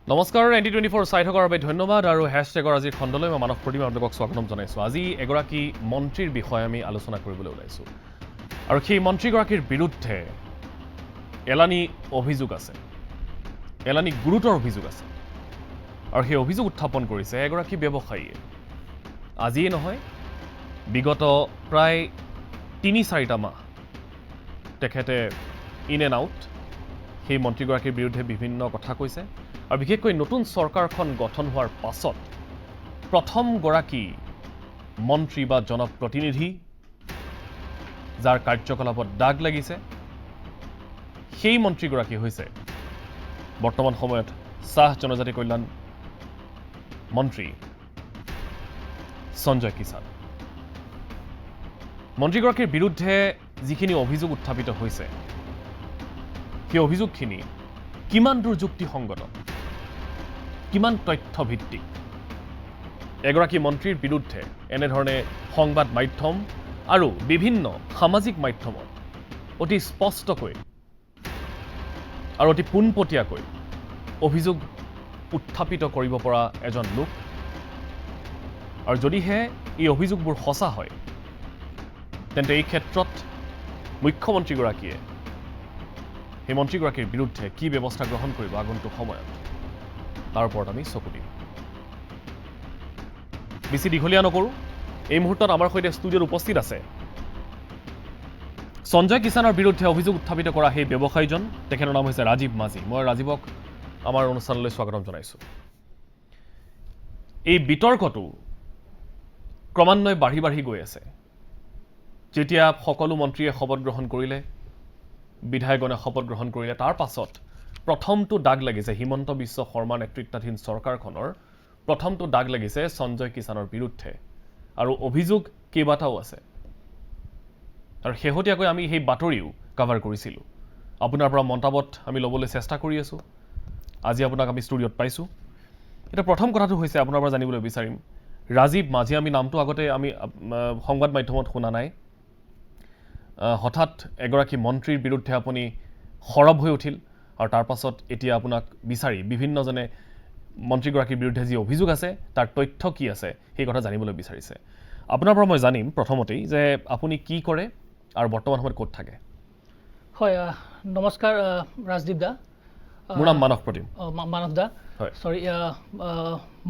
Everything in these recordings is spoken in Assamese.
নমস্কাৰ NT24 চাই থকাৰ বাবে ধন্যবাদ আৰু হ্যাশট্যাগৰ আজিৰ খণ্ডলৈ মই মানৱ প্ৰতিমা আপোনালোকক স্বাগতম জনাইছোঁ। আজি এগৰাকী মন্ত্ৰীৰ বিষয়ে আমি আলোচনা কৰিবলৈ ওলাইছোঁ আৰু সেই মন্ত্ৰীগৰাকীৰ বিৰুদ্ধে এলানি অভিযোগ আছে, এলানি গুৰুতৰ অভিযোগ আছে আৰু সেই অভিযোগ উত্থাপন কৰিছে এগৰাকী ব্যৱসায়ীয়ে। আজিয়ে নহয়, বিগত প্ৰায় ৩-৪টা মাহ তেখেতে ইন এণ্ড আউট সেই মন্ত্ৰীগৰাকীৰ বিৰুদ্ধে বিভিন্ন কথা কৈছে আৰু বিশেষকৈ নতুন চৰকাৰখন গঠন হোৱাৰ পাছত প্ৰথমগৰাকী মন্ত্ৰী বা জনপ্ৰতিনিধি যাৰ কাৰ্যকলাপত দাগ লাগিছে সেই মন্ত্ৰীগৰাকী হৈছে বৰ্তমান সময়ত চাহ জনজাতি কল্যাণ মন্ত্ৰী সঞ্জয় কিষাণ। মন্ত্ৰীগৰাকীৰ বিৰুদ্ধে যিখিনি অভিযোগ উত্থাপিত হৈছে সেই অভিযোগখিনি কিমান দূৰ যুক্তিসংগত, কিমান তথ্যভিত্তিক, এগৰাকী মন্ত্ৰীৰ বিৰুদ্ধে এনেধৰণে সংবাদ মাধ্যম আৰু বিভিন্ন সামাজিক মাধ্যমত অতি স্পষ্টকৈ আৰু অতি পোনপটীয়াকৈ অভিযোগ উত্থাপিত কৰিব পৰা এজন লোক, আৰু যদিহে এই অভিযোগবোৰ সঁচা হয় তেন্তে এই ক্ষেত্ৰত মুখ্যমন্ত্ৰীগৰাকীয়ে সেই মন্ত্ৰীগৰাকীৰ বিৰুদ্ধে কি ব্যৱস্থা গ্ৰহণ কৰিব আগন্তুক সময়ত তাৰ ওপৰত আমি চকু দিম। বেছি দীঘলীয়া নকৰোঁ, এই মুহূৰ্তত আমাৰ সৈতে ষ্টুডিঅ'ত উপস্থিত আছে সঞ্জয় কিষাণৰ বিৰুদ্ধে অভিযোগ উত্থাপিত কৰা সেই ব্যৱসায়ীজন। তেখেতৰ নাম হৈছে ৰাজীৱ মাঝি। মই ৰাজীৱক আমাৰ অনুষ্ঠানলৈ স্বাগতম জনাইছোঁ। এই বিতৰ্কটো ক্ৰমান্বয়ে বাঢ়ি বাঢ়ি গৈ আছে। যেতিয়া সকলো মন্ত্ৰীয়ে শপত গ্ৰহণ কৰিলে, বিধায়কগণে শপত গ্ৰহণ কৰিলে, তাৰ পাছত প্ৰথমটো দাগ লাগিছে হিমন্ত বিশ্ব শৰ্মা নেতৃত্বাধীন চৰকাৰখনৰ প্ৰথমটো দাগ লাগিছে সঞ্জয় কিষাণৰ বিৰুদ্ধে আৰু অভিযোগ কেইবাটাও আছে আৰু শেহতীয়াকৈ আমি সেই বাতৰিও কভাৰ কৰিছিলোঁ। আপোনাৰ পৰা মন্তব্য আমি ল'বলৈ চেষ্টা কৰি আছোঁ। আজি আপোনাক আমি ষ্টুডিঅ'ত পাইছোঁ। এতিয়া প্ৰথম কথাটো হৈছে আপোনাৰ পৰা জানিবলৈ বিচাৰিম, ৰাজীৱ মাঝি, আমি নামটো আগতে আমি সংবাদ মাধ্যমত শুনা নাই, হঠাৎ এগৰাকী মন্ত্ৰীৰ বিৰুদ্ধে আপুনি সৰব হৈ উঠিল আৰু তাৰ পাছত এতিয়া আপোনাক বিচাৰি বিভিন্নজনে মন্ত্ৰীগৰাকীৰ বিৰুদ্ধে যি অভিযোগ আছে তাৰ তথ্য কি আছে সেই কথা জানিবলৈ বিচাৰিছে। আপোনাৰ পৰা মই জানিম প্ৰথমতেই যে আপুনি কি কৰে আৰু বৰ্তমান সময়ত ক'ত থাকে। হয়, নমস্কাৰ ৰাজদীপ দা। মোৰ নাম মানৱ প্ৰতিম। মানৱ দা, চৰি।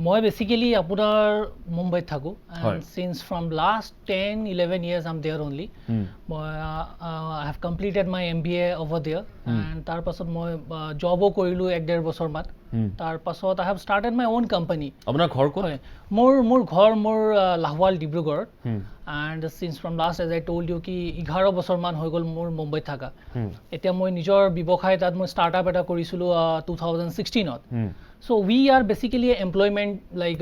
মই বেচিকেলি আপোনাৰ মুম্বাইত থাকোঁ and since from last 10-11 years I am there only. মই I have completed my MBA over there and তাৰ পাছত মই জবো কৰিলোঁ 1-1.5 বছৰমান। তাৰ পাছত I have started my own company. আপোনাৰ ঘৰ ক'ত? হয়, মোৰ ঘৰ লাহোৱাল ডিব্ৰুগড়ত and since from last as I told you কি 11 বছৰমান হৈ গ'ল মোৰ মুম্বাইত থকা। এতিয়া মই নিজৰ ব্যৱসায় তাত মই ষ্টাৰ্টআপ এটা কৰিছিলোঁ 2016ত। So' we are basically employment, like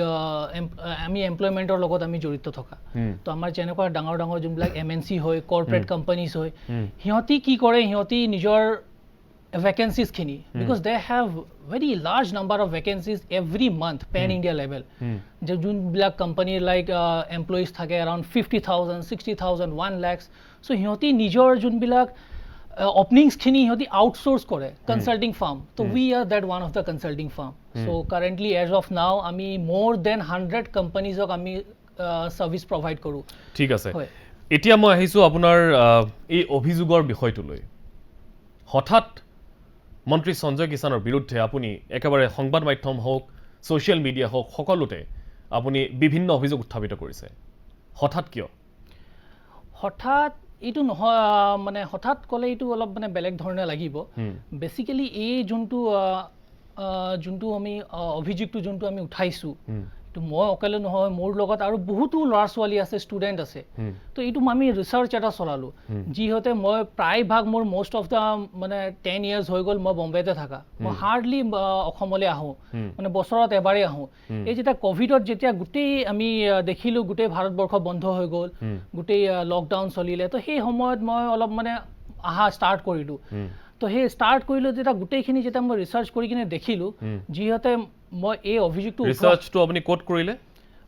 আমি এমপ্লয়মেণ্টৰ লগত আমি জড়িত থকা। তো আমাৰ যেনেকুৱা ডাঙৰ ডাঙৰ যোনবিলাক MNC হয়, কৰ্পৰেট কোম্পানীজ হয়, সিহঁতি কি কৰে, সিহঁতি নিজৰ ভেকেঞ্চিজখিনি, because they have very large number of vacancies every month pan India level, যে যোনবিলাক কোম্পানীৰ লাইক এমপ্লয়িজ থাকে এৰাউণ্ড 50,000, 60,000, 1 lakhs। চ' সিহঁতি নিজৰ যোনবিলাক অপনিংছখিনি সিহঁতি আউটচোৰ্চ কৰে কনচাল্টিং ফাৰ্ম। তো we are that one of the consulting firm. So' currently as of now আমি মোৰ দেন 100 কোম্পানীজক আমি ছাৰ্ভিচ প্ৰভাইড কৰোঁ। ঠিক আছে, এতিয়া মই আহিছোঁ আপোনাৰ এই অভিযোগৰ বিষয়টোলৈ। হঠাৎ মন্ত্ৰী সঞ্জয় কিষাণৰ বিৰুদ্ধে আপুনি একেবাৰে সংবাদ মাধ্যম হওক, ছ'চিয়েল মিডিয়া হওক, সকলোতে আপুনি বিভিন্ন অভিযোগ উত্থাপিত কৰিছে। হঠাৎ কিয়? হঠাৎ এইটো নহয়, মানে হঠাৎ ক'লে এইটো অলপ মানে বেলেগ ধৰণে লাগিব। বেচিকেলি এই যোনটো আমি অভিযোগটো যোনটো আমি উঠাইছোঁ, এইটো মই অকলে নহয়, মোৰ লগত আৰু বহুতো ল'ৰা ছোৱালী আছে, ষ্টুডেণ্ট আছে। তো এইটো আমি ৰিচাৰ্চ এটা চলালোঁ, যিহেতু মই প্ৰায়ভাগ মোৰ মষ্ট অফ দ্য মানে 10 years হৈ গ'ল মই বম্বেতে থাকা। মই হাৰ্ডলি অসমলৈ আহোঁ, মানে বছৰত এবাৰেই আহোঁ। এই যেতিয়া ক'ভিডত যেতিয়া গোটেই আমি দেখিলোঁ গোটেই ভাৰতবৰ্ষ বন্ধ হৈ গ'ল, গোটেই লকডাউন চলিলে, তো সেই সময়ত মই অলপ মানে অহা ষ্টাৰ্ট কৰিলোঁ। তো সেই ষ্টাৰ্ট কৰিলোঁ যেতিয়া গোটেইখিনি যেতিয়া মই ৰিচাৰ্চ কৰি কিনে দেখিলোঁ, যিহেতু মই এই অভিযোগটো ৰিচাৰ্চটো আপুনি ক'ত কৰিলে?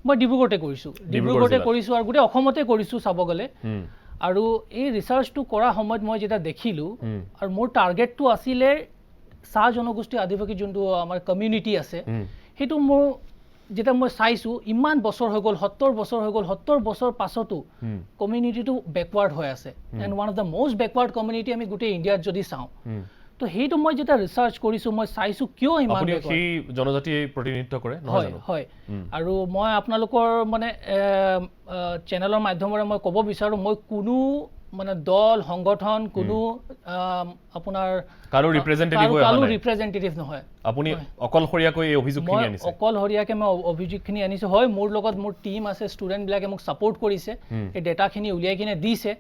মই ডিব্ৰুগড়তে কৰিছোঁ আৰু গোটেই অসমতে কৰিছোঁ চাব গ'লে। আৰু এই ৰিচাৰ্চটো কৰা সময়ত মই যেতিয়া দেখিলোঁ, আৰু মোৰ টাৰ্গেটটো আছিলে চাহ জনগোষ্ঠী আদিবাসী যোনটো আমাৰ কমিউনিটি আছে সেইটো মোৰ যেটা মই চাইছো ইমান বছৰ হৈ গ'ল 70 বছৰ হৈ গ'ল 70 বছৰ পাছতো কমিউনিটিটো ব্যাকওয়াৰ্ড হৈ আছে and one of the most backward community আমি গোটেই ইণ্ডিয়াত যদি চাওঁ তো সেইটো মই যেটা ৰিসাৰ্চ কৰিছো মই চাইছো কিয় ইমান আপুনি কি জনজাতি প্ৰতিনিধিত্ব কৰে নহয় জানো হয় আৰু মই আপোনালোকৰ মানে চেনেলৰ মাধ্যমেৰে মই ক'ব বিচাৰো মই কোনো মানে দল সংগঠন কোনো আপোনাৰ কাৰো ৰিপ্ৰেজেন্টেটিভ নহয় আপুনি অকলশৰীয়াকৈ এই অভিযোগখিনি আনিছে অকলশৰীয়াকৈ মই অভিযোগখিনি আনিছো হয় মোৰ লগত মোৰ টিম আছে ষ্টুডেণ্ট বিলাকে মোক সাপোৰ্ট কৰিছে এই ডেটাখিনি উলিয়াই কিনে দিছে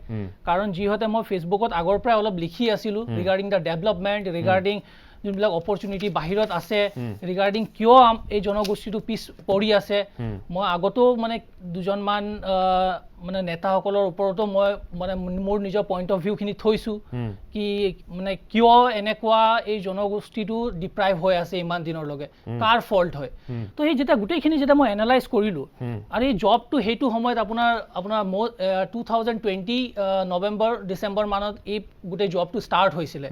কাৰণ যিহতে মই ফেচবুকত আগৰ পৰা অলপ লিখি আছিলো ৰিগাৰ্ডিং দা ডেভেলপমেন্ট ৰিগাৰ্ডিং যোনবিলাক অপৰচুনিটি বাহিৰত আছে ৰিগাৰ্ডিং কিয় এই জনগোষ্ঠীটো পিছ পৰি আছে মই আগতো মানে দুজনমান মানে নেতাসকলৰ ওপৰতো মই মানে মোৰ নিজৰ পইণ্ট অফ ভিউখিনি থৈছো কি মানে কিয় এনেকুৱা এই জনগোষ্ঠীটো ডিপ্ৰাইভ হৈ আছে ইমান দিনৰ লগে কাৰ ফল্ট হয় তো এই যেটা গোটেইখিনি যেটা মই এনালাইজ কৰিলো আৰু এই জবটো সেইটো সময়ত আপোনাৰ 2020 নৱেম্বৰ ডিচেম্বৰ মানত এই গোটেই জবটো ষ্টাৰ্ট হৈছিলে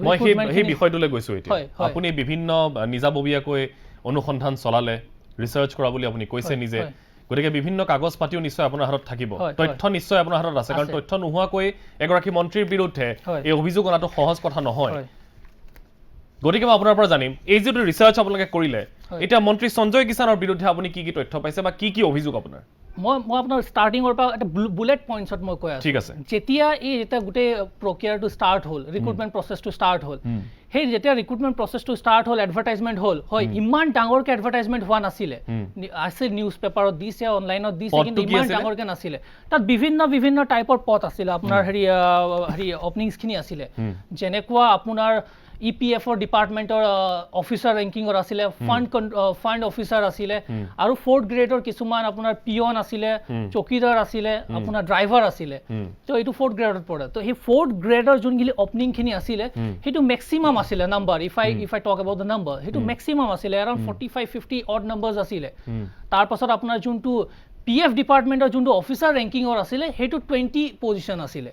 মই সেই বিষয়টোলৈ গৈছো এতিয়া আপুনি বিভিন্ন নিজাববীয়াকৈ অনুসন্ধান চলালে ৰিসাৰ্চ কৰা বুলি আপুনি কৈছে নিজে গতিকে বিভিন্ন কাগজ পাতিও নিশ্চয় আপোনাৰ হাতত থাকিব তথ্য নিশ্চয় আপোনাৰ হাতত আছে কাৰণ তথ্য নোহোৱাকৈ এগৰাকী মন্ত্ৰীৰ বিৰুদ্ধে এই অভিযোগ অনাটো সহজ কথা নহয় গতিকে মই আপোনাৰ পৰা জানিম এই যে ৰিসাৰ্চ আপোনালোকে কৰিলে এটা মন্ত্ৰী সঞ্জয় কিষাণৰ বিৰুদ্ধে আপুনি কি কি তথ্য পাইছে বা কি অভিযোগ আপোনাৰ মই আপোনাৰ ষ্টাৰ্টিংৰ পৰা এটা বুলেট পইণ্টছত মই কৈ আছো ঠিক আছে যেতিয়া এই এটা গোটেই প্ৰক্ৰিয়াটো ষ্টাৰ্ট হ'ল ৰিক্ৰুটমেণ্ট প্ৰচেছটো ষ্টাৰ্ট হ'ল সেই যেতিয়া ৰিক্ৰুটমেণ্ট প্ৰচেছটো ষ্টাৰ্ট হ'ল এডভাৰটাইজমেণ্ট হ'ল হয় ইমান ডাঙৰকৈ এডভাৰটাইজমেণ্ট হোৱা নাছিলে আছে নিউজ পেপাৰত দিছে অনলাইনত দিছে কিন্তু ইমান ডাঙৰকৈ নাছিলে তাত বিভিন্ন টাইপৰ পদ আছিলে আপোনাৰ হেৰি অপনিংছখিনি আছিলে যেনেকুৱা আপোনাৰ EPF ডিপাৰ্টমেণ্টৰ অফিচাৰ ৰেংকিঙৰ আছিলে ফাণ্ড অফিচাৰ আছিলে আৰু 4th গ্ৰেডৰ কিছুমান আপোনাৰ পিয়ন আছিলে চকীদাৰ আছিলে আপোনাৰ ড্ৰাইভাৰ আছিলে তো এইটো 4th গ্ৰেডত পৰে তো সেই 4th গ্ৰেডৰ যোনখিনি অপনিংখিনি আছিলে সেইটো মেক্সিমাম আছিলে number if I talk about the number সেইটো মেক্সিমাম আছিলে এৰাউণ্ড 45-50 অড নাম্বাৰ্ছ আছিলে তাৰপাছত আপোনাৰ যোনটো PF ডিপাৰ্টমেণ্টৰ যোনটো অফিচাৰ ৰেংকিঙৰ আছিলে সেইটো 20 পজিশ্যন আছিলে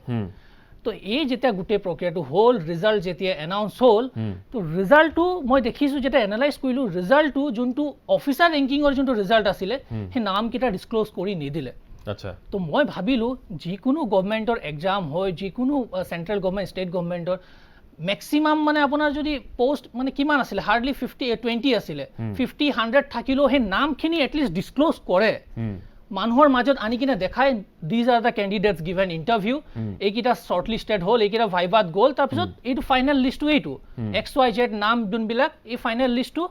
তো এই যেতিয়া গোটেই প্ৰক্ৰিয়াটো হ'ল ৰিজাল্ট যেতিয়া এনাউন্স হ'ল তো ৰিজাল্টটো মই দেখিছো যেতিয়া এনালাইজ কৰিলো ৰিজাল্টটো যোনটো অফিচাৰ ৰেংকিঙৰ যোনটো ৰিজাল্ট আছিলে সেই নামকেইটা ডিছক্লোজ কৰি নিদিলে আচ্ছা তো মই ভাবিলো যিকোনো গভৰ্ণমেণ্টৰ এক্সাম হয় যিকোনো চেণ্ট্ৰেল গভৰ্ণমেণ্ট ষ্টেট গভৰ্ণমেণ্টৰ মেক্সিমাম মানে আপোনাৰ যদি পোষ্ট মানে কিমান আছিলে হাৰ্ডলি 20 আছিলে 50-100 থাকিলেও সেই নামখিনি এটলিষ্ট ডিছক্লোজ কৰে মানুহৰ মাজত আনি কিনে দেখাই these are the candidates given interview এইকেইটা শ্বৰ্ট লিষ্টেড হ'ল এইকেইটা ভাইভাত গ'ল তাৰপিছত এইটো ফাইনেল লিষ্টটো এইটো XYZ নাম যোনবিলাক এই ফাইনেল লিষ্টটো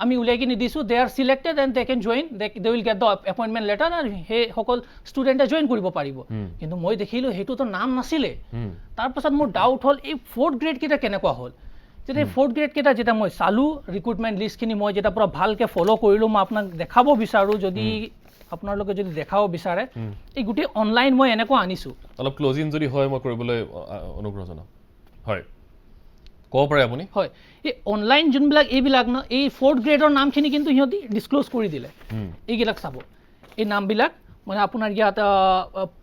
আমি উলিয়াই কিনে দিছোঁ they are selected and they can join they will get the appointment letter আৰু সেই সকল ষ্টুডেণ্টে জইন কৰিব পাৰিব কিন্তু মই দেখিলোঁ সেইটোতো নাম নাছিলে তাৰপাছত মোৰ ডাউট হ'ল এই 4th গ্ৰেডকেইটা কেনেকুৱা হ'ল যেতিয়া 4th গ্ৰেডকেইটা যেতিয়া মই চালোঁ ৰিক্ৰুটমেণ্ট লিষ্টখিনি মই যেতিয়া পূৰা ভালকৈ ফ'ল' কৰিলোঁ মই আপোনাক দেখাব বিচাৰোঁ যদি আপোনালোকে যদি দেখাব বিচাৰে এই গোটেই অনলাইন মই এনেকুৱা আনিছোঁ অলপ ক্লোজিং যদি হয় মই কৰিবলৈ অনুগ্ৰহ জনাম হয় ক'ব পাৰে আপুনি হয় এই অনলাইন যোনবিলাক এইবিলাক ন এই 4th গ্ৰেডৰ নামখিনি কিন্তু সিহঁতি ডিছক্লোজ কৰি দিলে এইবিলাক চাব এই নামবিলাক মানে আপোনাৰ ইয়াত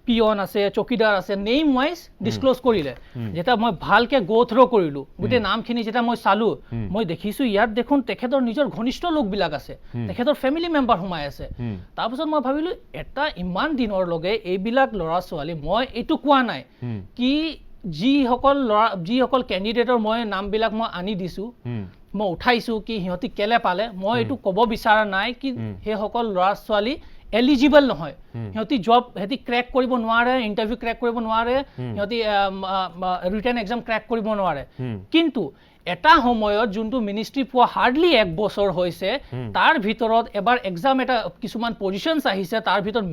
পিয়ন আছে চকীদাৰ আছে নেম ৱাইজ ডিছক্লোজ কৰিলে যেতিয়া মই ভালকৈ গো থ্ৰ কৰিলোঁ গোটেই নামখিনি যেতিয়া মই চালোঁ মই দেখিছোঁ ইয়াত দেখোন তেখেতৰ নিজৰ ঘনিষ্ঠ লোকবিলাক আছে তেখেতৰ ফেমিলি মেম্বাৰ সোমাই আছে তাৰপিছত মই ভাবিলোঁ এটা ইমান দিনৰ লগে এইবিলাক ল'ৰা ছোৱালী মই এইটো কোৱা নাই কি যিসকল কেণ্ডিডেটৰ মই নামবিলাক মই আনি দিছোঁ মই উঠাইছোঁ কি সিহঁতি কেলে পালে মই এইটো ক'ব বিচৰা নাই কি সেইসকল ল'ৰা ছোৱালী এলিজিবল নহয় সিহঁতি জব সিহঁতি ক্ৰেক কৰিব নোৱাৰে ইণ্টাৰভিউ ক্ৰেক কৰিব নোৱাৰে সিহঁতি ৰিটেন এক্সাম ক্ৰেক কৰিব নোৱাৰে কিন্তু এটা সময়ত যোনটো মিনিষ্ট্ৰী পোৱা হাৰ্ডলি 1 বছৰ হৈছে তাৰ ভিতৰত এবাৰ এক্সাম এটা কিছুমান পজিশ্যনছ আহিছে তাৰ ভিতৰত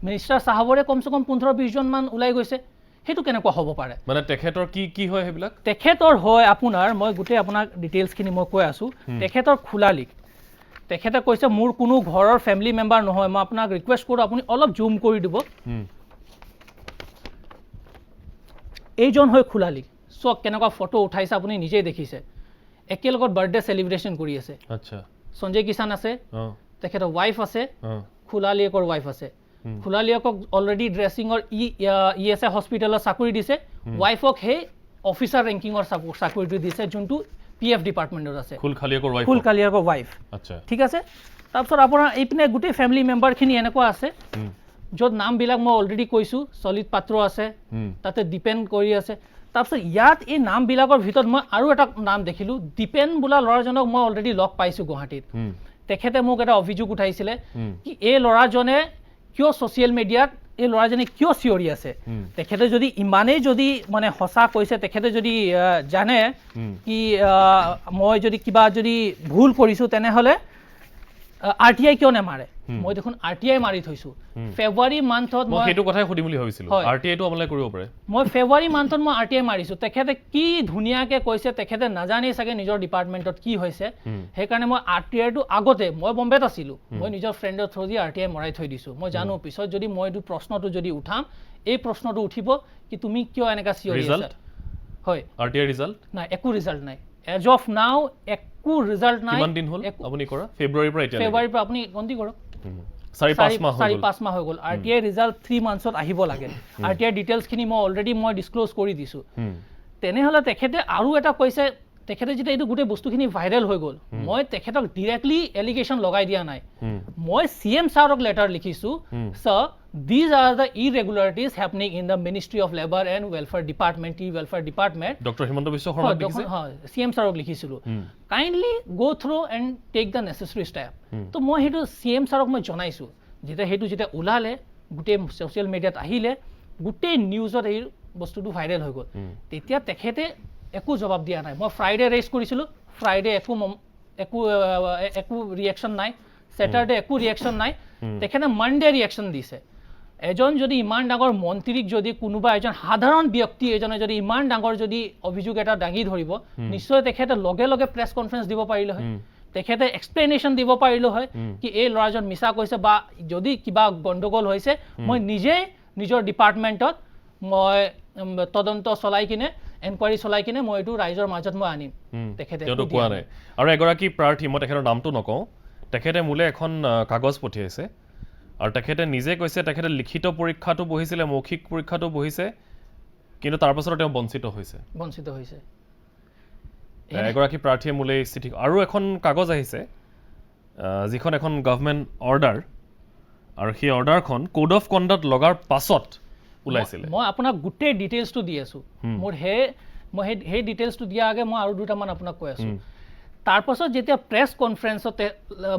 মিনিষ্টাৰ চাহাবৰে কমচে কম 15-20 জনমান ওলাই গৈছে সেইটো কেনেকুৱা হ'ব পাৰে মানে তেখেতৰ কি হয় সেইবিলাক তেখেতৰ হয় আপোনাৰ মই গোটেই আপোনাক ডিটেইলছখিনি মই কৈ আছোঁ তেখেতৰ খোলা লিক তেখেতে কৈছে মোৰ কোনো ঘৰৰ ফেমিলি মেম্বাৰ নহয় মই আপোনাক ৰিকুৱেষ্ট কৰোঁ আপুনি অলপ জুম কৰি দিব এইজন হয় খোলা লিক চক কেনেকুৱা ফটো উঠাইছে আপুনি নিজেই দেখিছে একেলগত বাৰ্থডে চেলিব্ৰেশ্যন কৰি আছে আচ্ছা সঞ্জয় কিষাণ আছে তেখেতৰ ৱাইফ আছে খোলা লিকৰ ৱাইফ আছে খোলা লিকক অলৰেডি ড্ৰেছিঙৰ ESI হস্পিটেলত চাকৰি দিছে ৱাইফক সেই অফিচাৰ ৰেংকিঙৰ চাকৰিটো দিছে যোনটো PF ডিপাৰ্টমেণ্টত আছে খুল খালিয়াকৰ ৱাইফ ফুল কালিয়াকৰ ৱাইফ আচ্ছা ঠিক আছে তাৰপিছত আপোনাৰ এইপিনে গোটেই ফেমিলি মেম্বাৰখিনি এনেকুৱা আছে য'ত নামবিলাক মই অলৰেডি কৈছোঁ চলিত পাত্ৰ আছে তাতে ডিপেণ্ড কৰি আছে তাৰপিছত ইয়াত এই নামবিলাকৰ ভিতৰত মই আৰু এটা নাম দেখিলোঁ ডিপেন বোলা ল'ৰাজনক মই অলৰেডি লগ পাইছোঁ গুৱাহাটীত তেখেতে মোক এটা অভিযোগ উঠাইছিলে কি এই ল'ৰাজনে কিয় ছ'চিয়েল মিডিয়াত এই ল'ৰাজনে কিয় চিঞৰি আছে তেখেতে যদি ইমানেই যদি মানে সঁচা কৈছে তেখেতে যদি জানে কি মই যদি কিবা যদি ভুল কৰিছোঁ তেনেহ'লে RTI কিয় নেমাৰে মই দেখোন RTI মাৰি থৈছোঁ ফেব্ৰুৱাৰী মান্থত মই সেইটো কথাই সুধিম বুলি ভাবিছিলোঁ RTI টো আমলাই কৰিব পাৰে মই ফেব্ৰুৱাৰী মান্থত মই RTI মাৰিছোঁ তেখেতে কি ধুনীয়াকৈ কৈছে তেখেতে নাজানেই চাগে নিজৰ ডিপাৰ্টমেণ্টত কি হৈছে সেইকাৰণে মই RTI টো আগতে মই বম্বেত আছিলোঁ মই নিজৰ ফ্ৰেণ্ডৰ থ্ৰু দি RTI মৰাই থৈ দিছোঁ মই জানো পিছত যদি মই এইটো প্ৰশ্নটো যদি উঠাম এই প্ৰশ্নটো উঠিব কি তুমি কিয় এনেকুৱা চিঞৰি আছা হয় RTI ৰিজাল্ট নাই একো ৰিজাল্ট নাই এজ অফ নাও একো ৰিজাল্ট নাই কিমান দিন হ'ল আপুনি কৰা ফেব্ৰুৱাৰীৰ পৰা এতিয়া ফেব্ৰুৱাৰীৰ পৰা আপুনি গন্তি কৰক 4-5 মাহ হৈ গ'ল RTI ৰিজাল্ট 3 মান্থছত আহিব লাগে RTI ডিটেইলছখিনি মই অলৰেডি মই ডিছক্ল'জ কৰি দিছোঁ তেনেহ'লে তেখেতে আৰু এটা কৈছে তেখেতে যেতিয়া এইটো গোটেই বস্তুখিনি ভাইৰেল হৈ গ'ল মই তেখেতক ডিৰেক্টলি এলিগেশ্যন লগাই দিয়া নাই মই CM ছাৰক লেটাৰ লিখিছোঁ sir these are the irregularities happening in the Ministry of Labour and Welfare Department Welfare Department doctor Himanta Biswa Sarma লিখিছে হয় CM ছাৰক লিখিছিলোঁ kindly go through and take the necessary step তো মই সেইটো CM ছাৰক মই জনাইছোঁ যেতিয়া ওলালে গোটেই ছ'চিয়েল মিডিয়াত আহিলে গোটেই নিউজত এই বস্তুটো ভাইৰেল হৈ গ'ল তেতিয়া তেখেতে একো জবাব দিয়া নাই মই ফ্ৰাইডে ৰেজ কৰিছিলোঁ ফ্ৰাইডে একো ৰিয়েকশ্যন নাই ছেটাৰডে একো ৰিয়েকশ্যন নাই তেখেতে মানডে ৰিয়েকশ্যন দিছে এজন যদি ইমান ডাঙৰ মন্ত্ৰীক যদি কোনোবা এজন সাধাৰণ ব্যক্তি এজনে যদি ইমান ডাঙৰ যদি অভিযোগ এটা দাঙি ধৰিব নিশ্চয় তেখেতে লগে লগে প্ৰেছ কনফাৰেন্স দিব পাৰিলে হয় তেখেতে এক্সপ্লেনেশ্যন দিব পাৰিলে হয় কি এই ল'ৰাজন মিছা কৈছে বা যদি কিবা গণ্ডগোল হৈছে মই নিজে নিজৰ ডিপাৰ্টমেণ্টত মই তদন্ত চলাই কিনে এনকুৱাৰী চলাই কিনে মই এইটো ৰাইজৰ মাজত মই আনিম তেখেতে কোৱা নাই আৰু এগৰাকী প্ৰাৰ্থী মই তেখেতৰ নামটো নকওঁ তেখেতে মোলে এখন কাগজ পঠিয়াইছে আৰু তেখেতে নিজে কৈছে তেখেতে লিখিত পৰীক্ষাটো বহিছিলে মৌখিক পৰীক্ষাটো বহিছে কিন্তু তাৰ পাছত তেওঁ বঞ্চিত হৈছে এগৰাকী প্ৰাৰ্থীয়ে মোলে চিঠি আৰু এখন কাগজ আহিছে যিখন এখন গভৰ্ণমেণ্ট অৰ্ডাৰ আৰু সেই অৰ্ডাৰখন কোড অফ কণ্ডাক্ট লগাৰ পাছত ওলাইছিলে মই আপোনাক গোটেই ডিটেইলছটো দি আছোঁ মোৰ মই সেই ডিটেইলছটো দিয়া আগে মই আৰু দুটামান আপোনাক কৈ আছোঁ তাৰপাছত যেতিয়া প্ৰেছ কনফাৰেন্সতে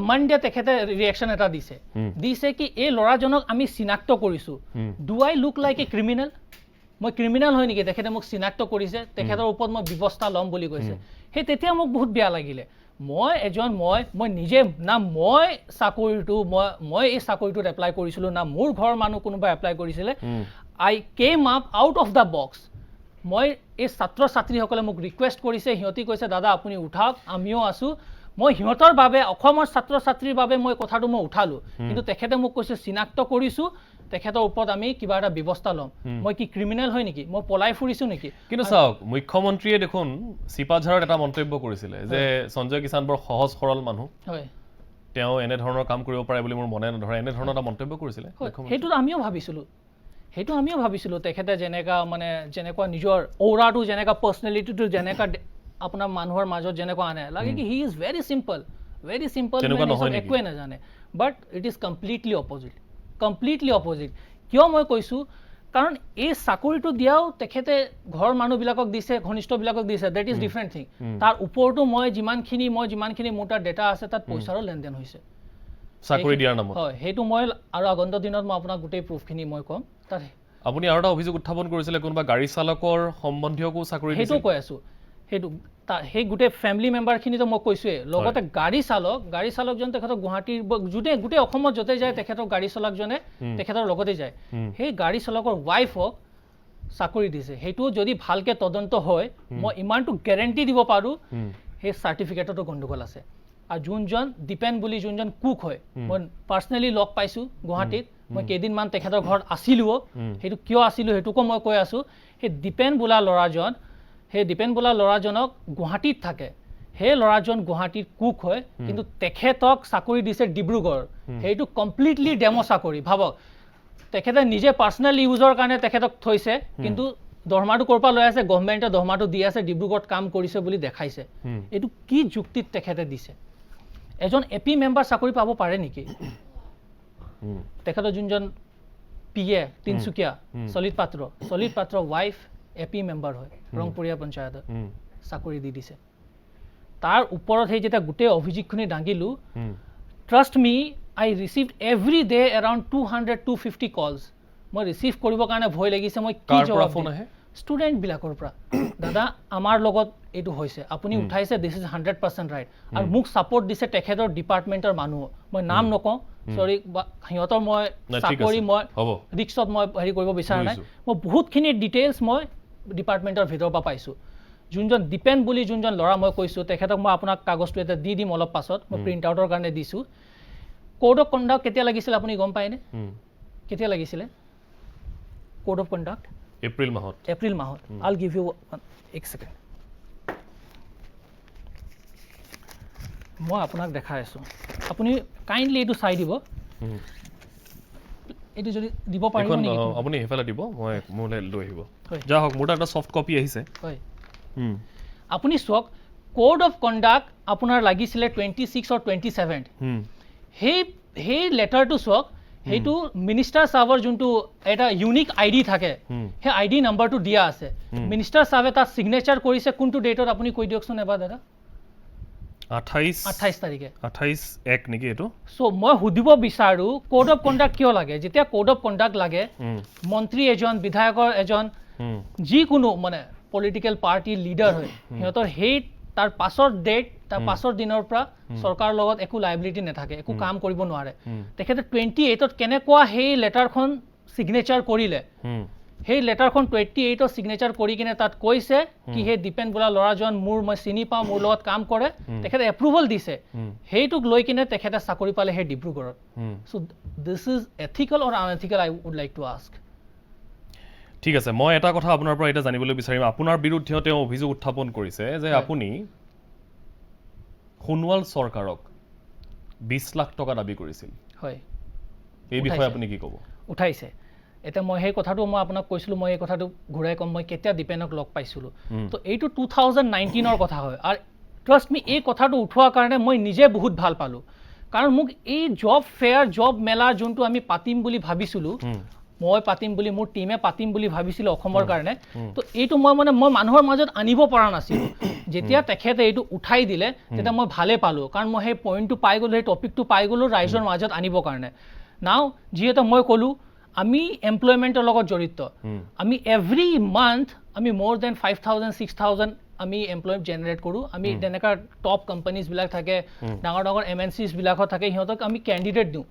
মানডে তেখেতে ৰিয়েকশ্যন এটা দিছে কি এই ল'ৰাজনক আমি চিনাক্ত কৰিছোঁ do I look like a criminal মই ক্ৰিমিনেল হয় নেকি তেখেতে মোক চিনাক্ত কৰিছে তেখেতৰ ওপৰত মই ব্যৱস্থা ল'ম বুলি কৈছে সেই তেতিয়া মোক বহুত বেয়া লাগিলে মই নিজে না মই চাকৰিটো মই এই চাকৰিটোত এপ্লাই কৰিছিলোঁ না মোৰ ঘৰৰ মানুহ কোনোবা এপ্লাই কৰিছিলে I came up out of the box মই এই ছাত্ৰ ছাত্ৰীসকলে মোক ৰিকুৱেষ্ট কৰিছে সিহঁতি কৈছে দাদা আপুনি উঠাওক আমিও আছোঁ মই সিহঁতৰ বাবে অসমৰ ছাত্ৰ ছাত্ৰীৰ বাবে মই কথাটো মই উঠালোঁ কিন্তু তেখেতে মোক কৈছে চিনাক্ত কৰিছোঁ তেখেতৰ ওপৰত আমি কিবা এটা ব্যৱস্থা ল'ম মই কি ক্ৰিমিনেল হয় নেকি মই পলাই ফুৰিছোঁ নেকি কিন্তু চাওক মুখ্যমন্ত্ৰীয়ে দেখোন চিপাঝাৰত এটা মন্তব্য কৰিছিলে যে সঞ্জয় কিষাণ বৰ সহজ সৰল মানুহ হয় তেওঁ এনেধৰণৰ কাম কৰিব পাৰে বুলি মোৰ মনে নধৰে এনেধৰণৰ এটা মন্তব্য কৰিছিলে সেইটো আমিও ভাবিছিলোঁ তেখেতে যেনেকুৱা নিজৰ ঔৰাটো যেনেকুৱা পাৰ্চনেলিটিটো যেনেকুৱা আপোনাৰ মানুহৰ মাজত যেনেকুৱা আনে লাগে কি হি ইজ ভেৰি চিম্পল একোৱে নাজানে but it is completely opposite কিয় মই কৈছোঁ কাৰণ এই চাকৰিটো দিয়াও তেখেতে ঘৰৰ মানুহবিলাকক দিছে ঘনিষ্ঠবিলাকক দিছে ডেট ইজ ডিফাৰেণ্ট থিং তাৰ ওপৰতো মই যিমানখিনি মোৰ তাত ডেটা আছে তাত পইচাৰো লেনদেন হৈছে চাকৰি দিয়াৰ নামত হয় সেইটো মই আৰু আগন্তুক দিনত মই আপোনাক গোটেই প্ৰুফখিনি মই ক'ম তাত আপুনি আৰু এটা অভিযোগ উত্থাপন কৰিছিলে কোনোবা গাড়ী চালকৰ সম্বন্ধীয়কো চাকৰি দিছিল সেইটো কৈ আছোঁ সেইটো সেই গোটেই ফেমিলি মেম্বাৰখিনিতো মই কৈছোঁৱেই লগতে গাড়ী চালকজন তেখেতক গুৱাহাটীৰ গোটেই অসমত য'তে যায় তেখেতৰ গাড়ী চালকজনে তেখেতৰ লগতে যায় সেই গাড়ী চালকৰ ৱাইফক চাকৰি দিছে সেইটো যদি ভালকৈ তদন্ত হয় মই ইমানটো গেৰেণ্টি দিব পাৰোঁ সেই চাৰ্টিফিকেটতো গণ্ডগোল আছে আৰু যোনজন দীপেন বুলি যোনজন কুক হয় মই পাৰ্চনেলি লগ পাইছোঁ গুৱাহাটীত মই কেইদিনমান তেখেতৰ ঘৰত আছিলোঁও সেইটো কিয় আছিলোঁ সেইটোকো মই কৈ আছোঁ সেই দীপেন বোলা ল'ৰাজনক গুৱাহাটীত থাকে সেই ল'ৰাজন গুৱাহাটীত কুক হয় কিন্তু তেখেতক চাকৰি দিছে ডিব্ৰুগড় সেইটো কমপ্লিটলি ডেম' চাকৰি ভাবক তেখেতে নিজে পাৰ্চনেল ইউজৰ কাৰণে তেখেতক থৈছে কিন্তু দৰমহাটো ক'ৰ পৰা লৈ আছে গভৰ্ণমেণ্টে দৰমহাটো দি আছে ডিব্ৰুগড়ত কাম কৰিছে বুলি দেখাইছে এইটো কি যুক্তিত তেখেতে দিছে এজন এপি মেম্বাৰ চাকৰি পাব পাৰে নেকি তেখেতৰ যোনজন পিএ তিনচুকীয়া সলিত পাত্ৰ ৱাইফ এপি মেম্বাৰ হয় ৰংপুৰীয়া পঞ্চায়তৰ চাকৰি দি দিছে তাৰ ওপৰত সেই যেতিয়া গোটেই অভিযোগখিনি দাঙিলোঁ trust me I received every day around 200-250 calls মই ৰিচিভ কৰিবৰ কাৰণে ভয় লাগিছে মই কি জবাব দিম ষ্টুডেণ্টবিলাকৰ পৰা দাদা আমাৰ লগত এইটো হৈছে আপুনি উঠাইছে দিছ ইজ 100% ৰাইট আৰু মোক ছাপৰ্ট দিছে তেখেতৰ ডিপাৰ্টমেণ্টৰ মানুহ মই নাম নকওঁ সৰি সিহঁতৰ মই চাকৰি মই ৰিক্সত মই হেৰি কৰিব বিচৰা নাই মই বহুতখিনি ডিটেইলছ মই ডিপাৰ্টমেণ্টৰ ভিতৰৰ পৰা পাইছোঁ যোনজন দীপেন বুলি যোনজন ল'ৰা মই কৈছোঁ তেখেতক মই আপোনাক কাগজটো এটা দি দিম অলপ পাছত মই প্ৰিণ্ট আউটৰ কাৰণে দিছোঁ কোড অফ কণ্ডাক্ট কেতিয়া লাগিছিল আপুনি গম পায়নে কেতিয়া লাগিছিলে কোড অফ কণ্ডাক্ট এপ্ৰিল মাহত আইল গিভ ইউ এক ছেকেণ্ড মই আপোনাক দেখাই আছোঁ আপুনি কাইণ্ডলি এইটো চাই দিব এইটো যদি দিব পাৰিব নেকি আপুনি হেফালে দিব মই মোলৈ লৈ আহিব যা হওক মোৰ এটা সফট কপি আহিছে হয় আপুনি চাওক কোড অফ কণ্ডাক্ট আপোনাৰ লাগিছিলে 26 or 27 সেই লেটাৰটো চাওক সেইটো মিনিষ্টাৰ সাহেবৰ যোনটো এটা ইউনিক আইডি থাকে সেই আইডি নাম্বাৰটো দিয়া আছে মিনিষ্টাৰ সাহেবে তাত সিগনেচাৰ কৰিছে কোনটো ডেটত আপুনি কৈ দিয়কচোন এবাৰ দাদা 28 তাৰিখে 28/1 নেকি এইটো সো মই সুধিব বিচাৰো কোড অফ কণ্ডাক্ট কিয় লাগে যেতিয়া কোড অফ কণ্ডাক্ট লাগে মন্ত্ৰী এজন বিধায়কৰ এজন যিকোনো মানে পলিটিকেল পাৰ্টি লিডাৰ হয় সিহঁতৰ সেই তাৰ পাছৰ ডেট তাৰ পাছৰ দিনৰ পৰা চৰকাৰৰ লগত একো লাইবিলিটি নাথাকে একো কাম কৰিব নোৱাৰে তেখেতে 28ত কেনেকুৱা সেই লেটাৰখন সিগনেচাৰ কৰিলে সেই লেটাৰখন 28ত সিগনেচাৰ কৰি কিনে তাত কৈছে কি সেই দীপেন বোলা ল'ৰাজন মই চিনি পাওঁ মোৰ লগত কাম কৰে তেখেতে এপ্ৰুভেল দিছে সেইটোক লৈ কিনে তেখেতে চাকৰি পালে সেই ডিব্ৰুগড়ত so this is ethical or unethical I would like to ask ঠিক আছে মই এটা কথা আপোনাৰ পৰা এটা জানিবলৈ বিচাৰিম আপোনাৰ বিৰুদ্ধে তেওঁ অভিযোগ উত্থাপন কৰিছে যে আপুনি সোণোৱাল চৰকাৰক 20 লাখ টকা দাবী কৰিছিল হয় এই বিষয়ে আপুনি কি ক'ব উঠাইছে এটা মই সেই কথাটো মই আপোনাক কৈছিলো মই এই কথাটো ঘূৰাই কম মই কেতিয়া দীপেনক লগ পাইছিলো তো এইটো 2019 ৰ কথা হয় আৰু ট্ৰাষ্ট মি এই কথাটো উঠোৱাৰ কাৰণে মই নিজে বহুত ভাল পালো কাৰণ মোক এই জব ফেয়াৰ জব মেলা যোনটো আমি পাতিম বুলি ভাবিছিলো মই পাতিম বুলি মোৰ টিমে পাতিম বুলি ভাবিছিল অসমৰ কাৰণে তো এইটো মই মানুহৰ মাজত আনিব পৰা নাছিল যেতিয়া তেখেতে এইটো উঠাই দিলে তেতিয়া মই ভালে পালো কাৰণ মই সেই পইণ্টটো পাই গলো সেই টপিকটো পাই গলো ৰাইজৰ মাজত আনিবৰ কাৰণে নাও যিহেতু মই ক'লো আমি এমপ্লয়মেণ্টৰ লগত জড়িত আমি এভৰি মান্থ আমি মোৰ দেন 5000 6000 আমি এমপ্লয়মেণ্ট জেনেৰেট কৰোঁ আমি তেনেকুৱা টপ কোম্পানীজবিলাক থাকে ডাঙৰ ডাঙৰ MNCsবিলাকত থাকে সিহঁতক আমি কেণ্ডিডেট দিওঁ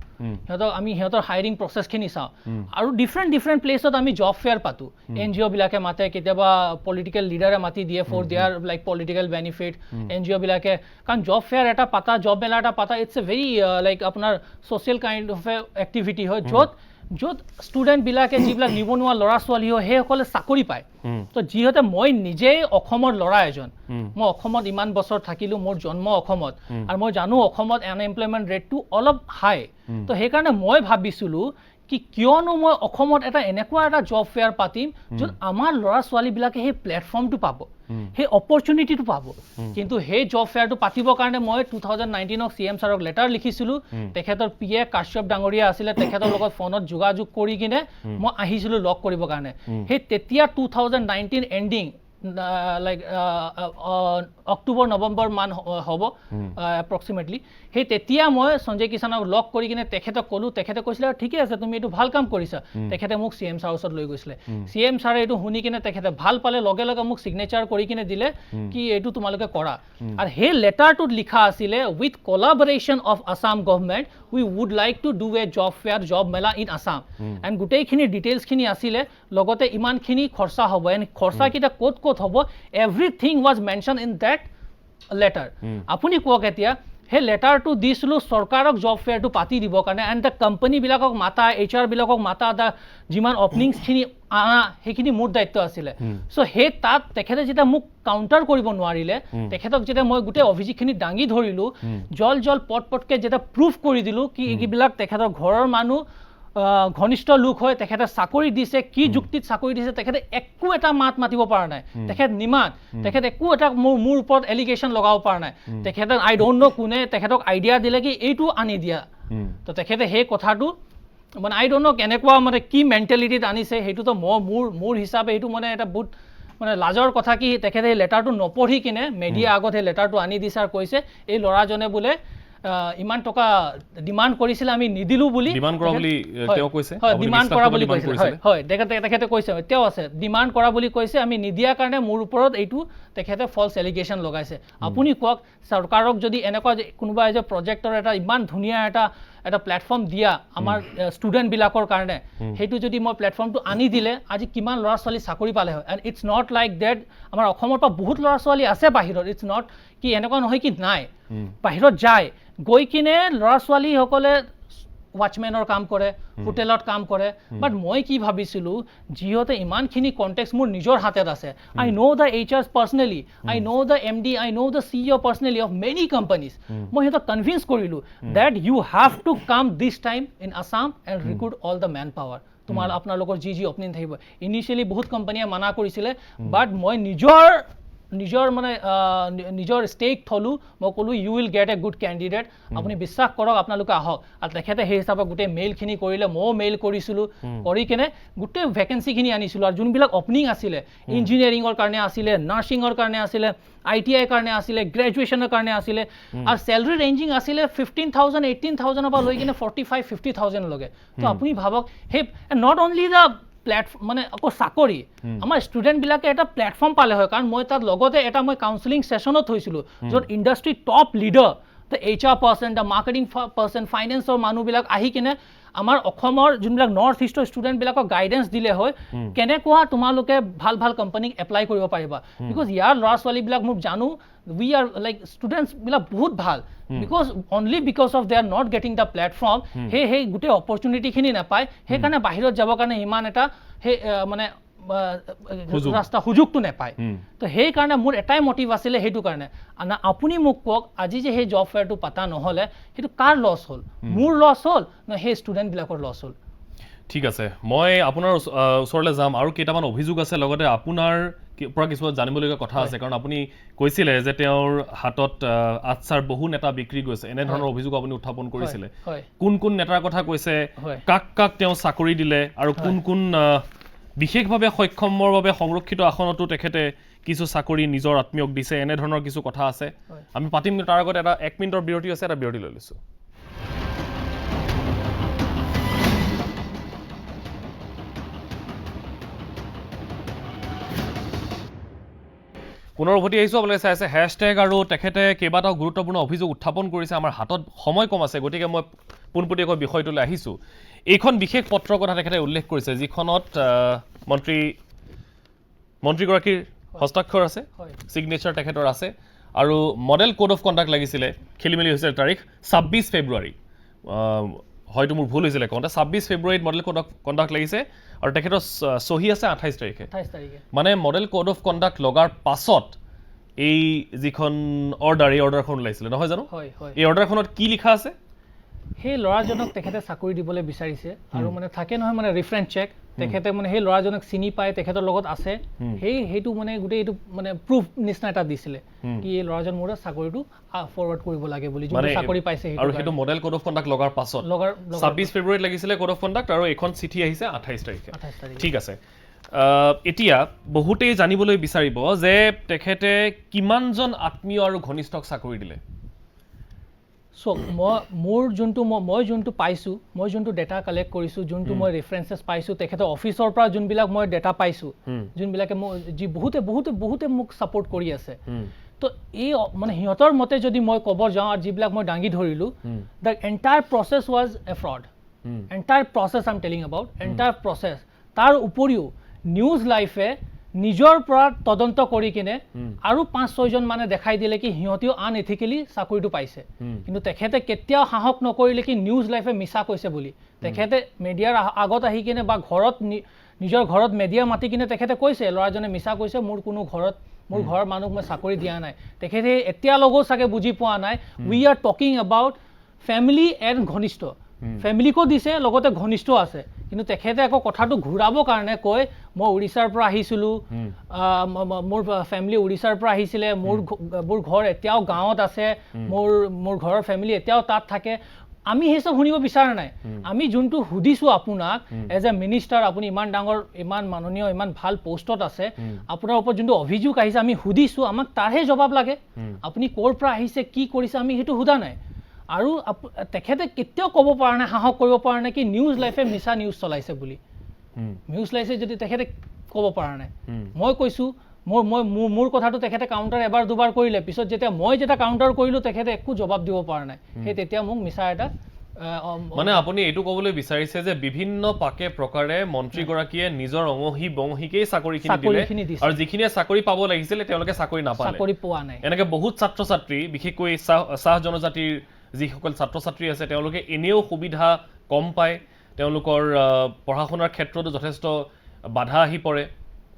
সিহঁতক আমি সিহঁতৰ হায়াৰিং প্ৰচেছখিনি চাওঁ আৰু ডিফাৰেণ্ট প্লেচত আমি জব ফেয়াৰ পাতোঁ NGOবিলাকে মাতে কেতিয়াবা পলিটিকেল লিডাৰে মাতি দিয়ে for their like political benefit NGOবিলাকে কাৰণ জব ফেয়াৰ এটা পাতা জব মেলা এটা পাতা ইটছ এ ভেৰি লাইক আপোনাৰ social kind of a activity হয় য'ত ষ্টুডেণ্টবিলাকে যিবিলাক নিবনুৱা ল'ৰা ছোৱালী হয় সেইসকলে চাকৰি পায় তো যিহেতু মই নিজেই অসমৰ ল'ৰা এজন মই অসমত ইমান বছৰ থাকিলোঁ মোৰ জন্ম অসমত আৰু মই জানো অসমত আনএমপ্লয়মেণ্ট ৰেটটো অলপ হাই তো সেইকাৰণে মই ভাবিছিলোঁ কি কিয়নো মই অসমত এটা এনেকুৱা এটা জব ফেয়াৰ পাতিম য'ত আমাৰ ল'ৰা ছোৱালীবিলাকে সেই প্লেটফৰ্মটো পাব সেই অপৰচুনিটিটো পাব কিন্তু সেই জব ফেয়াৰটো পাতিবৰ কাৰণে মই 2019ত CM ছাৰক লেটাৰ লিখিছিলোঁ তেখেতৰ PA কাশ্যপ ডাঙৰীয়া আছিলে তেখেতৰ লগত ফোনত যোগাযোগ কৰি কিনে মই আহিছিলোঁ লগ কৰিবৰ কাৰণে সেই তেতিয়া 2019 এণ্ডিং লাইক অক্টোবৰ নৱেম্বৰ মান হ'ব এপ্ৰক্সিমেটলি সেই তেতিয়া মই সঞ্জয় কিষাণক লগ কৰি কিনে তেখেতক ক'লোঁ তেখেতে কৈছিলে ঠিকে আছে তুমি এইটো ভাল কাম কৰিছা তেখেতে মোক CM ছাৰৰ ওচৰত লৈ গৈছিলে CM ছাৰে এইটো শুনি কিনে তেখেতে ভাল পালে লগে লগে মোক চিগনেচাৰ কৰি কিনে দিলে কি এইটো তোমালোকে কৰা আৰু সেই লেটাৰটোত লিখা আছিলে with collaboration of Assam government we would like to do a job fair job mela in Assam and গোটেইখিনি ডিটেইলছখিনি আছিলে লগতে ইমানখিনি খৰচা হ'ব এণ্ড খৰচাকেইটা ক'ত হ'ব everything was mention in that letter আপুনি কওক এতিয়া সেই লেটাৰটো দিছিলোঁ চৰকাৰক জব ফেয়াৰটো পাতি দিবৰ কাৰণে এণ্ড দ্য কোম্পানীবিলাকক মাতা HR বিলাকক মাতা দা যিমান অপেনিংছখিনি আনা সেইখিনি মোৰ দায়িত্ব আছিলে চ' সেই তাত তেখেতে যেতিয়া মোক কাউণ্টাৰ কৰিব নোৱাৰিলে তেখেতক যেতিয়া মই গোটেই অভিযোগখিনি দাঙি ধৰিলোঁ জল পটকৈ যেতিয়া প্ৰুফ কৰি দিলোঁ কি এইবিলাক তেখেতৰ ঘৰৰ মানুহ ঘনিষ্ঠ লোক হয় তেখেতে চাকৰি দিছে কি যুক্তিত চাকৰি দিছে তেখেতে একো এটা মাত মাতিব পৰা নাই তেখেত নিমাত তেখেতে একো এটা মোৰ ওপৰত এলিগেশ্যন লগাব পৰা নাই তেখেতে আই ডোন্ট নো কোনে তেখেতক আইডিয়া দিলে কি এইটো আনি দিয়া তো তেখেতে সেই কথাটো মানে আই ডোন্ট নো কেনেকুৱা মানে কি মেণ্টেলিটিত আনিছে সেইটোতো মোৰ হিচাপে এইটো মানে এটা বহুত মানে লাজৰ কথা কি তেখেতে এই লেটাৰটো নপঢ়ি কিনে মিডিয়া আগত সেই লেটাৰটো আনি দিছে আৰু কৈছে এই ল'ৰাজনে বোলে ইমান টকা ডিমান্ড কৰিছিল আমি নিদিলো বুলি ডিমান্ড কৰা বুলি তেওঁ কৈছে হয় ডিমান্ড কৰা বুলি কৈছে হয় তেখেতে কৈছে তেওঁ আছে ডিমান্ড কৰা বুলি কৈছে আমি নিদিয়াৰ কাৰণে মোৰ ওপৰত এইটো তেখেতে ফলছ এলিগেশ্যন লগাইছে আপুনি কওক চৰকাৰক যদি এনেকুৱা কোনোবা এজ প্ৰজেক্টৰ এটা ইমান ধুনীয়া এটা প্লেটফৰ্ম দিয়া আমাৰ ষ্টুডেণ্টবিলাকৰ কাৰণে সেইটো যদি মই প্লেটফৰ্মটো আনি দিলে আজি কিমান ল'ৰা ছোৱালী চাকৰি পালে হয় and it's not like that আমাৰ অসমৰ পৰা বহুত ল'ৰা ছোৱালী আছে বাহিৰত ইটছ নট কি এনেকুৱা নহয় কি নাই বাহিৰত যায় গৈ কিনে ল'ৰা ছোৱালীসকলে ৱাচমেনৰ কাম কৰে হোটেলত কাম কৰে বাট মই কি ভাবিছিলোঁ যিহেতু ইমানখিনি কণ্টেক্স মোৰ নিজৰ হাতত আছে I know' the HRs personally I know' the MD I know' the CEO personally of many companies মই সিহঁতক কনভিন্স কৰিলোঁ that you have to come this time in Assam and recruit all the manpower তোমাৰ আপোনালোকৰ যি অপেনিং থাকিব ইনিচিয়েলি বহুত কোম্পানীয়ে মানা কৰিছিলে বাট মই নিজৰ মানে নিজৰ ষ্টেক থলোঁ মই ক'লোঁ you will get a good candidate আপুনি বিশ্বাস কৰক আপোনালোকে আহক আৰু তেখেতে সেই হিচাপে গোটেই মেইলখিনি কৰিলে ময়ো মেইল কৰিছিলোঁ কৰি কিনে গোটেই ভেকেঞ্চিখিনি আনিছিলোঁ আৰু যোনবিলাক অপেনিং আছিলে ইঞ্জিনিয়াৰিঙৰ কাৰণে আছিলে নাৰ্ছিঙৰ কাৰণে আছিলে ITI কাৰণে আছিলে গ্ৰেজুৱেশ্যনৰ কাৰণে আছিলে আৰু চেলাৰী ৰেঞ্জিং আছিলে 15,000 18,000 পৰা লৈ কিনে 45-50,000 লগে তো আপুনি ভাবক সেই নট অনলি দ্য প্লেটফৰ্ম মানে আকৌ চাকৰি আমাৰ ষ্টুডেণ্টবিলাকে এটা প্লেটফৰ্ম পালে হয় কাৰণ মই তাত লগতে এটা মই কাউন্সেলিং ছেশ্যনত থৈছিলোঁ য'ত industry top leader the HR person the marketing person ফাইনেন্সৰ মানুহবিলাক আহি কিনে আমাৰ অসমৰ যোনবিলাক নৰ্থ ইষ্টৰ ষ্টুডেণ্টবিলাকক গাইডেঞ্চ দিলে হয় কেনেকুৱা তোমালোকে ভাল কোম্পানীক এপ্লাই কৰিব পাৰিবা বিকজ ইয়াৰ ল'ৰা ছোৱালীবিলাক মোক জানো উই আৰ লাইক ষ্টুডেণ্টছবিলাক বহুত ভাল only because of they are not getting the platform সেই গোটেই অপৰচুনিটিখিনি নাপায় সেইকাৰণে বাহিৰত যাবৰ কাৰণে ইমান এটা সেই মানে ৰাস্তা সুযোগটো নাপায় তো সেইকাৰণে মোৰ এটাই মটিভ আছিলে সেইটো কাৰণে আপুনি মোক কওক আজি যে সেই জব ফেয়াৰটো পতা নহ'লে সেইটো কাৰ লছ হ'ল মোৰ লছ হ'ল নে সেই ষ্টুডেণ্টবিলাকৰ লছ হ'ল ঠিক আছে মই আপোনাৰ ওচৰলৈ যাম আৰু কেইটামান অভিযোগ আছে লগতে আপোনাৰ পৰা কিছুমান জানিবলগীয়া কথা আছে কাৰণ আপুনি কৈছিলে যে তেওঁৰ হাতত আচ্ছাৰ বহু নেতা বিক্ৰী গৈছে এনে ধৰণৰ অভিযোগ আপুনি উত্থাপন কৰিছিলে কোন নেতাৰ কথা কৈছে কাক তেওঁ চাকৰি দিলে আৰু কোন বিশেষভাৱে সক্ষমৰ বাবে সংৰক্ষিত আসনতো তেখেতে কিছু চাকৰি নিজৰ আত্মীয়ক দিছে এনে ধৰণৰ কিছু কথা আছে আমি পাতিম তাৰ আগত এটা 1 মিনিটৰ বিৰতি আছে এটা বিৰতি লৈ লৈছোঁ পুনৰ উভতি আহিছোঁ আপোনালোকে চাই আছে হেশ্বটেগ আৰু তেখেতে কেইবাটাও গুৰুত্বপূৰ্ণ অভিযোগ উত্থাপন কৰিছে আমাৰ হাতত সময় কম আছে গতিকে মই পোনপটীয়াকৈ বিষয়টোলৈ আহিছোঁ এইখন বিশেষ পত্ৰৰ কথা তেখেতে উল্লেখ কৰিছে যিখনত মন্ত্ৰীগৰাকীৰ হস্তাক্ষৰ আছে ছিগনেচাৰ তেখেতৰ আছে আৰু মডেল কোড অফ কণ্ডাক্ট লাগিছিলে খেলিমেলি হৈছিল তাৰিখ 26 ফেব্ৰুৱাৰী হয়তো মোৰ ভুল হৈছিলে কওঁতে 26 ফেব্ৰুৱাৰীত মডেল কোড অফ কণ্ডাক্ট লাগিছে আৰু তেখেতৰ চহী আছে 28 তাৰিখে মানে মডেল কোড অফ কণ্ডাক্ট লগাৰ পাছত এই যিখন এই অৰ্ডাৰখন ওলাইছিলে নহয় জানো এই অৰ্ডাৰখনত কি লিখা আছে সেই ল'ৰাজনক তেখেতে চাকৰি দিবলৈ বিচাৰিছে আৰু মানে থাকে নহয় মানে ৰেফাৰেন্স চেক তেখেতে মানে সেই ল'ৰাজনক চিনি পায় তেখেতৰ লগত আছে সেইটো মানে গোটেই এইটো মানে প্ৰুফ নিচিনা এটা দিছিলে কি এই ল'ৰাজন মোৰ চাকৰিটো ফৰৱাৰ্ড কৰিব লাগে বুলি যোনটো চাকৰি পাইছে আৰু সেইটো মডেল কোড অফ কণ্ডাক্ট লগাৰ পাছত 26 ফেব্ৰুৱাৰীত লাগিছিলে কোড অফ কণ্ডাক্ট আৰু এখন চিঠি আহিছে 28 তাৰিখে ঠিক আছে এতিয়া বহুতেই জানিবলৈ বিচাৰিব যে তেখেতে কিমানজন আত্মীয় আৰু ঘনিষ্ঠক চাকৰি দিলে মই যোনটো পাইছোঁ মই যোনটো ডেটা কালেক্ট কৰিছোঁ যোনটো মই ৰেফাৰেন্সেছ পাইছোঁ তেখেতৰ অফিচৰ পৰা যোনবিলাক মই ডেটা পাইছোঁ যোনবিলাকে যি বহুতে মোক ছাপোৰ্ট কৰি আছে তো এই মানে সিহঁতৰ মতে যদি মই ক'ব যাওঁ আৰু যিবিলাক মই দাঙি ধৰিলোঁ the entire process was a fraud entire process I am telling about entire process তাৰ উপৰিও নিউজ লাইফে নিজৰ পৰা তদন্ত কৰি কিনে আৰু 5-6 জন মানে দেখাই দিলে কি সিহঁতিও আনএথিকেলি চাকৰিটো পাইছে কিন্তু তেখেতে কেতিয়াও সাহস নকৰিলে কি নিউজ লাইফে মিছা কৈছে বুলি তেখেতে মিডিয়াৰ আগত আহি কিনে বা ঘৰত নিজৰ ঘৰত মিডিয়া মাতি কিনে তেখেতে কৈছে ল'ৰাজনে মিছা কৈছে মোৰ ঘৰৰ মানুহ মই চাকৰি দিয়া নাই তেখেতে এতিয়ালৈকেও চাগে বুজি পোৱা নাই we are talking about family and ঘনিষ্ঠ ফেমিলিকো দিছে লগতে ঘনিষ্ঠ আছে কিন্তু তেখেতে আকৌ কথাটো ঘূৰাবৰ কাৰণে কয় মই উৰিষ্যাৰ পৰা আহিছিলোঁ মোৰ ফেমিলি উৰিষ্যাৰ পৰা আহিছিলে মোৰ ঘৰ এতিয়াও গাঁৱত আছে মোৰ ঘৰৰ ফেমিলি এতিয়াও তাত থাকে আমি সেই সব শুনিব বিচৰা নাই আমি যোনটো সুধিছোঁ আপোনাক এজ এ মিনিষ্টাৰ আপুনি ইমান ডাঙৰ ইমান মাননীয় ইমান ভাল পোষ্টত আছে আপোনাৰ ওপৰত যোনটো অভিযোগ আহিছে আমি সুধিছোঁ আমাক তাৰহে জবাব লাগে আপুনি ক'ৰ পৰা আহিছে কি কৰিছে আমি সেইটো সোধা নাই আৰু তেখেতে কেতিয়াও ক'ব পৰা নাই সাহস কৰিব পৰা নাই কি নিউজ লাইফে মিছা নিউজ চলাইছে বুলি নিউজ লাইফে যদি তেখেতে ক'ব পৰা নাই মই কৈছোঁ মোৰ কথাটো তেখেতে কাউণ্টাৰ এবাৰ দুবাৰ কৰিলে পিছত যেতিয়া মই কাউণ্টাৰ কৰিলোঁ তেখেতে একো জবাব দিব পৰা নাই সেই তেতিয়া মোক মিছা এটা মানে আপুনি এইটো ক'বলৈ বিচাৰিছে যে বিভিন্ন পাকে প্ৰকাৰে মন্ত্ৰীগৰাকীয়ে নিজৰ অঙহী বঙহীকেই চাকৰিখিনি দিলে আৰু যিখিনিয়ে চাকৰি পাব লাগিছিলে তেওঁলোকে চাকৰি নাপালে চাকৰি পোৱা নাই এনেকে বহুত ছাত্ৰ ছাত্ৰী বিশেষকৈ চাহ জনজাতিৰ যিসকল ছাত্ৰ ছাত্ৰী আছে তেওঁলোকে এনেও সুবিধা কম পায় তেওঁলোকৰ পঢ়া শুনাৰ ক্ষেত্ৰতো যথেষ্ট বাধা আহি পৰে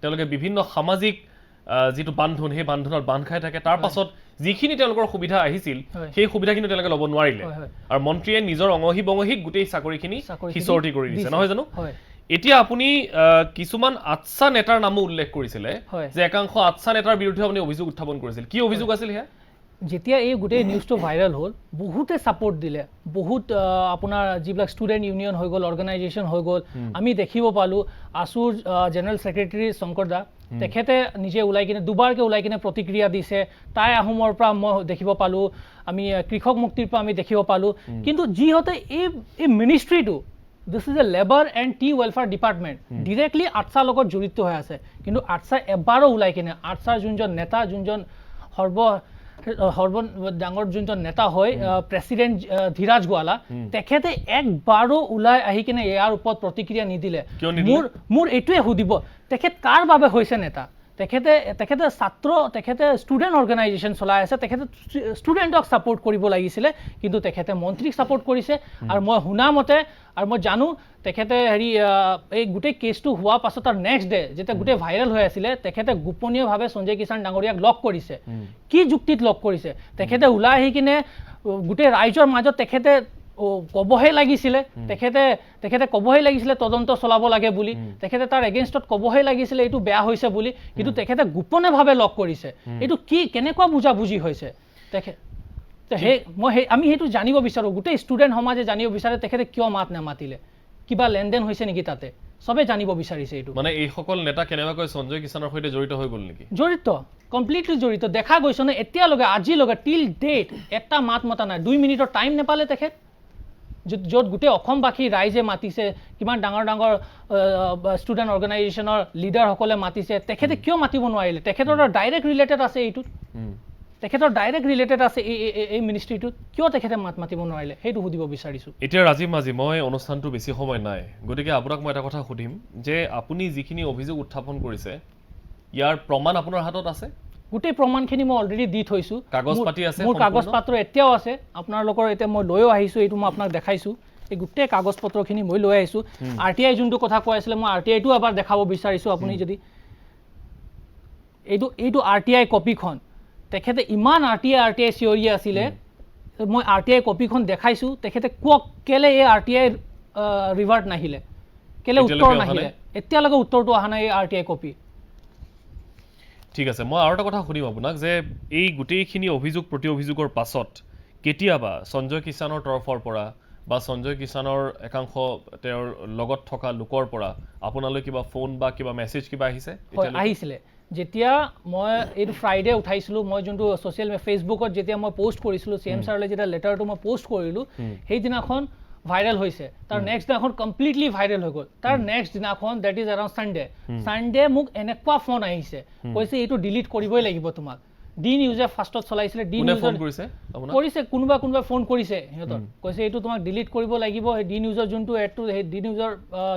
তেওঁলোকে বিভিন্ন সামাজিক যিটো বান্ধোন সেই বান্ধোনত বান্ধ খাই থাকে তাৰ পাছত যিখিনি তেওঁলোকৰ সুবিধা আহিছিল সেই সুবিধাখিনি তেওঁলোকে ল'ব নোৱাৰিলে আৰু মন্ত্ৰীয়ে নিজৰ অঙহী বঙহীক গোটেই চাকৰিখিনি সিঁচৰতি কৰি দিছে নহয় জানো এতিয়া আপুনি কিছুমান আচ্ছা নেতাৰ নামো উল্লেখ কৰিছিলে যে একাংশ আচ্ছা নেতাৰ বিৰুদ্ধে আপুনি অভিযোগ উত্থাপন কৰিছিল কি অভিযোগ আছিল সেয়া যেতিয়া এই গোটেই নিউজটো ভাইৰেল হ'ল বহুতে ছাপোৰ্ট দিলে বহুত আপোনাৰ যিবিলাক ষ্টুডেণ্ট ইউনিয়ন হৈ গ'ল অৰ্গেনাইজেশ্যন হৈ গ'ল আমি দেখিব পালোঁ আছুৰ জেনেৰেল ছেক্ৰেটাৰী শংকৰ দা তেখেতে নিজে ওলাই কিনে দুবাৰকৈ ওলাই কিনে প্ৰতিক্ৰিয়া দিছে টাই আহোমৰ পৰা মই দেখিব পালোঁ আমি কৃষক মুক্তিৰ পৰা আমি দেখিব পালোঁ কিন্তু যিহঁতে এই মিনিষ্ট্ৰীটো this is a labour and tea welfare department directly আটছাৰ লগত জড়িত হৈ আছে কিন্তু আটছা এবাৰো ওলাই কিনে আটছাৰ যোনজন নেতা যোনজন ডাঙৰ যোনজন নেতা হয় প্ৰেচিডেণ্ট ধীৰাজ গোৱালা তেখেতে একবাৰো ওলাই আহি কিনে ইয়াৰ ওপৰত প্ৰতিক্ৰিয়া নিদিলে মোৰ এইটোৱে সুধিব তেখেত কাৰ বাবে হৈছে নেতা তেখেতে ছাত্ৰ তেখেতে ষ্টুডেণ্ট অৰ্গেনাইজেশ্যন চলাই আছে তেখেতে ষ্টুডেণ্টক ছাপোৰ্ট কৰিব লাগিছিলে কিন্তু তেখেতে মন্ত্ৰীক ছাপোৰ্ট কৰিছে আৰু মই শুনা মতে আৰু মই জানো তেখেতে এই গোটেই কেছটো হোৱাৰ পাছত তাৰ নেক্সট ডে যেতিয়া গোটেই ভাইৰেল হৈ আছিলে তেখেতে গোপনীয়ভাৱে সঞ্জয় কিষাণ ডাঙৰীয়াক লগ কৰিছে কি যুক্তিত লগ কৰিছে তেখেতে ওলাই আহি কিনে গোটেই ৰাইজৰ মাজত তেখেতে ক'বহে লাগিছিলে তেখেতে ক'বহে লাগিছিলে তদন্ত চলাব লাগে বুলি তেখেতে তাৰ এগেইনষ্টত ক'বহে লাগিছিলে এইটো বেয়া হৈছে বুলি কিন্তু তেখেতে গোপনেভাৱে লগ কৰিছে এইটো কি কেনেকুৱা বুজাবুজি হৈছে আমি সেইটো জানিব বিচাৰোঁ গোটেই ষ্টুডেণ্ট সমাজে জানিব বিচাৰে তেখেতে কিয় মাত নামাতিলে কিবা লেনদেন হৈছে নেকি তাতে সবে জানিব বিচাৰিছে এইটো মানে এইসকল নেতা কেনেবাকৈ সঞ্জয় কিষাণৰ সৈতে জড়িত হৈ গ'ল নেকি জড়িত কমপ্লিটলি জড়িত দেখা গৈছে নে এতিয়ালৈকে আজিলৈকে টিল ডেট এটা মাত মতা নাই 2 মিনিটৰ টাইম নাপালে তেখেত য'ত গোটেই অসমবাসী ৰাইজে মাতিছে কিমান ডাঙৰ ষ্টুডেণ্ট অৰ্গেনাইজেশ্যনৰ লিডাৰসকলে মাতিছে তেখেতে কিয় মাতিব নোৱাৰিলে তেখেতৰ ডাইৰেক্ট ৰিলেটেড আছে এইটোত তেখেতৰ ডাইৰেক্ট ৰিলেটেড আছে এই মিনিষ্ট্ৰীটোত কিয় তেখেতে মাতিব নোৱাৰিলে সেইটো সুধিব বিচাৰিছোঁ এতিয়া ৰাজীৱ মাঝি মই অনুষ্ঠানটো বেছি সময় নাই গতিকে আপোনাক মই এটা কথা সুধিম যে আপুনি যিখিনি অভিযোগ উত্থাপন কৰিছে ইয়াৰ প্ৰমাণ আপোনাৰ হাতত আছে গোটেই প্ৰমাণখিনি মই অলৰেডি দি থৈছোঁ কাগজ পাতি আছে মোৰ কাগজ পত্ৰ এতিয়াও আছে আপোনালোকৰ এতিয়া মই লৈও আহিছোঁ এইটো মই আপোনাক দেখাইছোঁ এই গোটেই কাগজ পত্ৰখিনি মই লৈ আহিছোঁ RTI যোনটো কথা কৈ আছিলে মই RTIটো এবাৰ দেখাব বিচাৰিছোঁ আপুনি যদি এইটো RTI কপিখন তেখেতে ইমান RTI চিঞৰি আছিলে মই RTI কপিখন দেখাইছোঁ তেখেতে কেলে এই RTI ৰিভাৰ্ট নাহিলে কেলে উত্তৰ নাহিলে এতিয়ালৈকে উত্তৰটো অহা নাই এই RTI কপি ঠিক আছে মই আৰু এটা কথা শুনিম আপোনাক যে এই গোটেইখিনি অভিযোগ প্ৰতি অভিযোগৰ পাছত কেতিয়াবা সঞ্জয় কিষাণৰ তৰফৰ পৰা বা সঞ্জয় কিষাণৰ একাংশ তেওঁৰ লগত থকা লোকৰ পৰা আপোনালৈ কিবা ফোন বা কিবা মেছেজ কিবা আহিছিলে যেতিয়া মই এইটো ফ্ৰাইডে উঠাইছিলোঁ মই যোনটো ছ'চিয়েল ফেচবুকত যেতিয়া মই পোষ্ট কৰিছিলোঁ CM ছাৰলৈ যেতিয়া লেটাৰটো মই পোষ্ট কৰিলোঁ সেইদিনাখন ভাইৰেল হৈছে তাৰ নেক্সট দিনাখন কমপ্লিটলি ভাইৰেল হৈ গ'ল তাৰ নেক্সট দিনাখন দেট ইজ এৰাউণ্ড ছানডে মোক এনেকুৱা ফোন আহিছে কৈছে এইটো ডিলিট কৰিবই লাগিব তোমাক ডি নিউজে ফাৰ্ষ্টত চলাইছিলে ডি নিউজে কৰিছে কোনোবা ফোন কৰিছে সিহঁতৰ কৈছে এইটো তোমাক ডিলিট কৰিব লাগিব সেই ডি নিউজৰ যোনটো এডটো সেই ডি নিউজৰ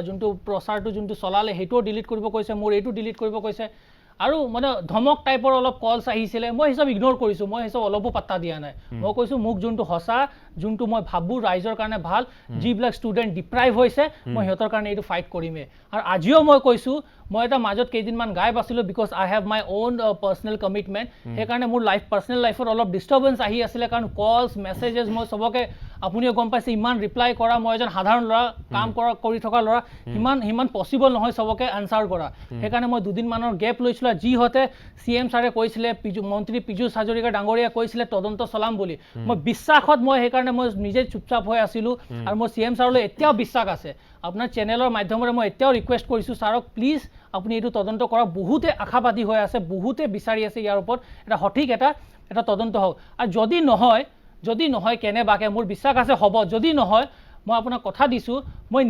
যোনটো প্ৰচাৰটো যোনটো চলালে সেইটোও ডিলিট কৰিব কৈছে মোৰ এইটো ডিলিট কৰিব কৈছে আৰু মানে ধমক টাইপৰ অলপ কলছ আহিছিলে মই সেইসব ইগনোৰ কৰিছোঁ মই সেইসব অলপো পাত্তা দিয়া নাই মই কৈছোঁ মোক যোনটো সঁচা যোনটো মই ভাবোঁ ৰাইজৰ কাৰণে ভাল যিবিলাক ষ্টুডেণ্ট ডিপ্ৰাইভ হৈছে মই সিহঁতৰ কাৰণে এইটো ফাইট কৰিমেই আৰু আজিও মই কৈছোঁ মই এটা মাজত কেইদিনমান গায়ব আছিলোঁ because I have my on personal commitment সেইকাৰণে মোৰ পাৰ্চনেল লাইফত অলপ ডিষ্টাৰ্বেঞ্চ আহি আছিলে কাৰণ কলছ মেছেজেছ মই চবকে আপুনিও গম পাইছে ইমান ৰিপ্লাই কৰা মই এজন সাধাৰণ ল'ৰা কাম কৰি থকা ল'ৰা সিমান পচিবল নহয় চবকে এনচাৰ কৰা সেইকাৰণে মই দুদিনমানৰ গেপ লৈছিলোঁ যিহঁতে CM ছাৰে কৈছিলে মন্ত্ৰী পীযুষ হাজৰিকা ডাঙৰীয়া কৈছিলে তদন্ত চলাম বুলি মই বিশ্বাসত মই সেইকাৰণে মই নিজে চুপচাপ হৈ আছিলোঁ আৰু মোৰ CM ছাৰলৈ এতিয়াও বিশ্বাস আছে আপোনাৰ চেনেলৰ মাধ্যমেৰে মই এতিয়াও ৰিকুৱেষ্ট কৰিছোঁ ছাৰক প্লিজ আপুনি এইটো তদন্ত কৰক বহুতে আশাবাদী হৈ আছে বহুতে বিচাৰি আছে ইয়াৰ ওপৰত এটা সঠিক এটা তদন্ত হওক আৰু যদি নহয় কেনেবাকে মোৰ বিশ্বাস আছে হ'ব যদি নহয় মই আপোনাক কথা দিছোঁ মই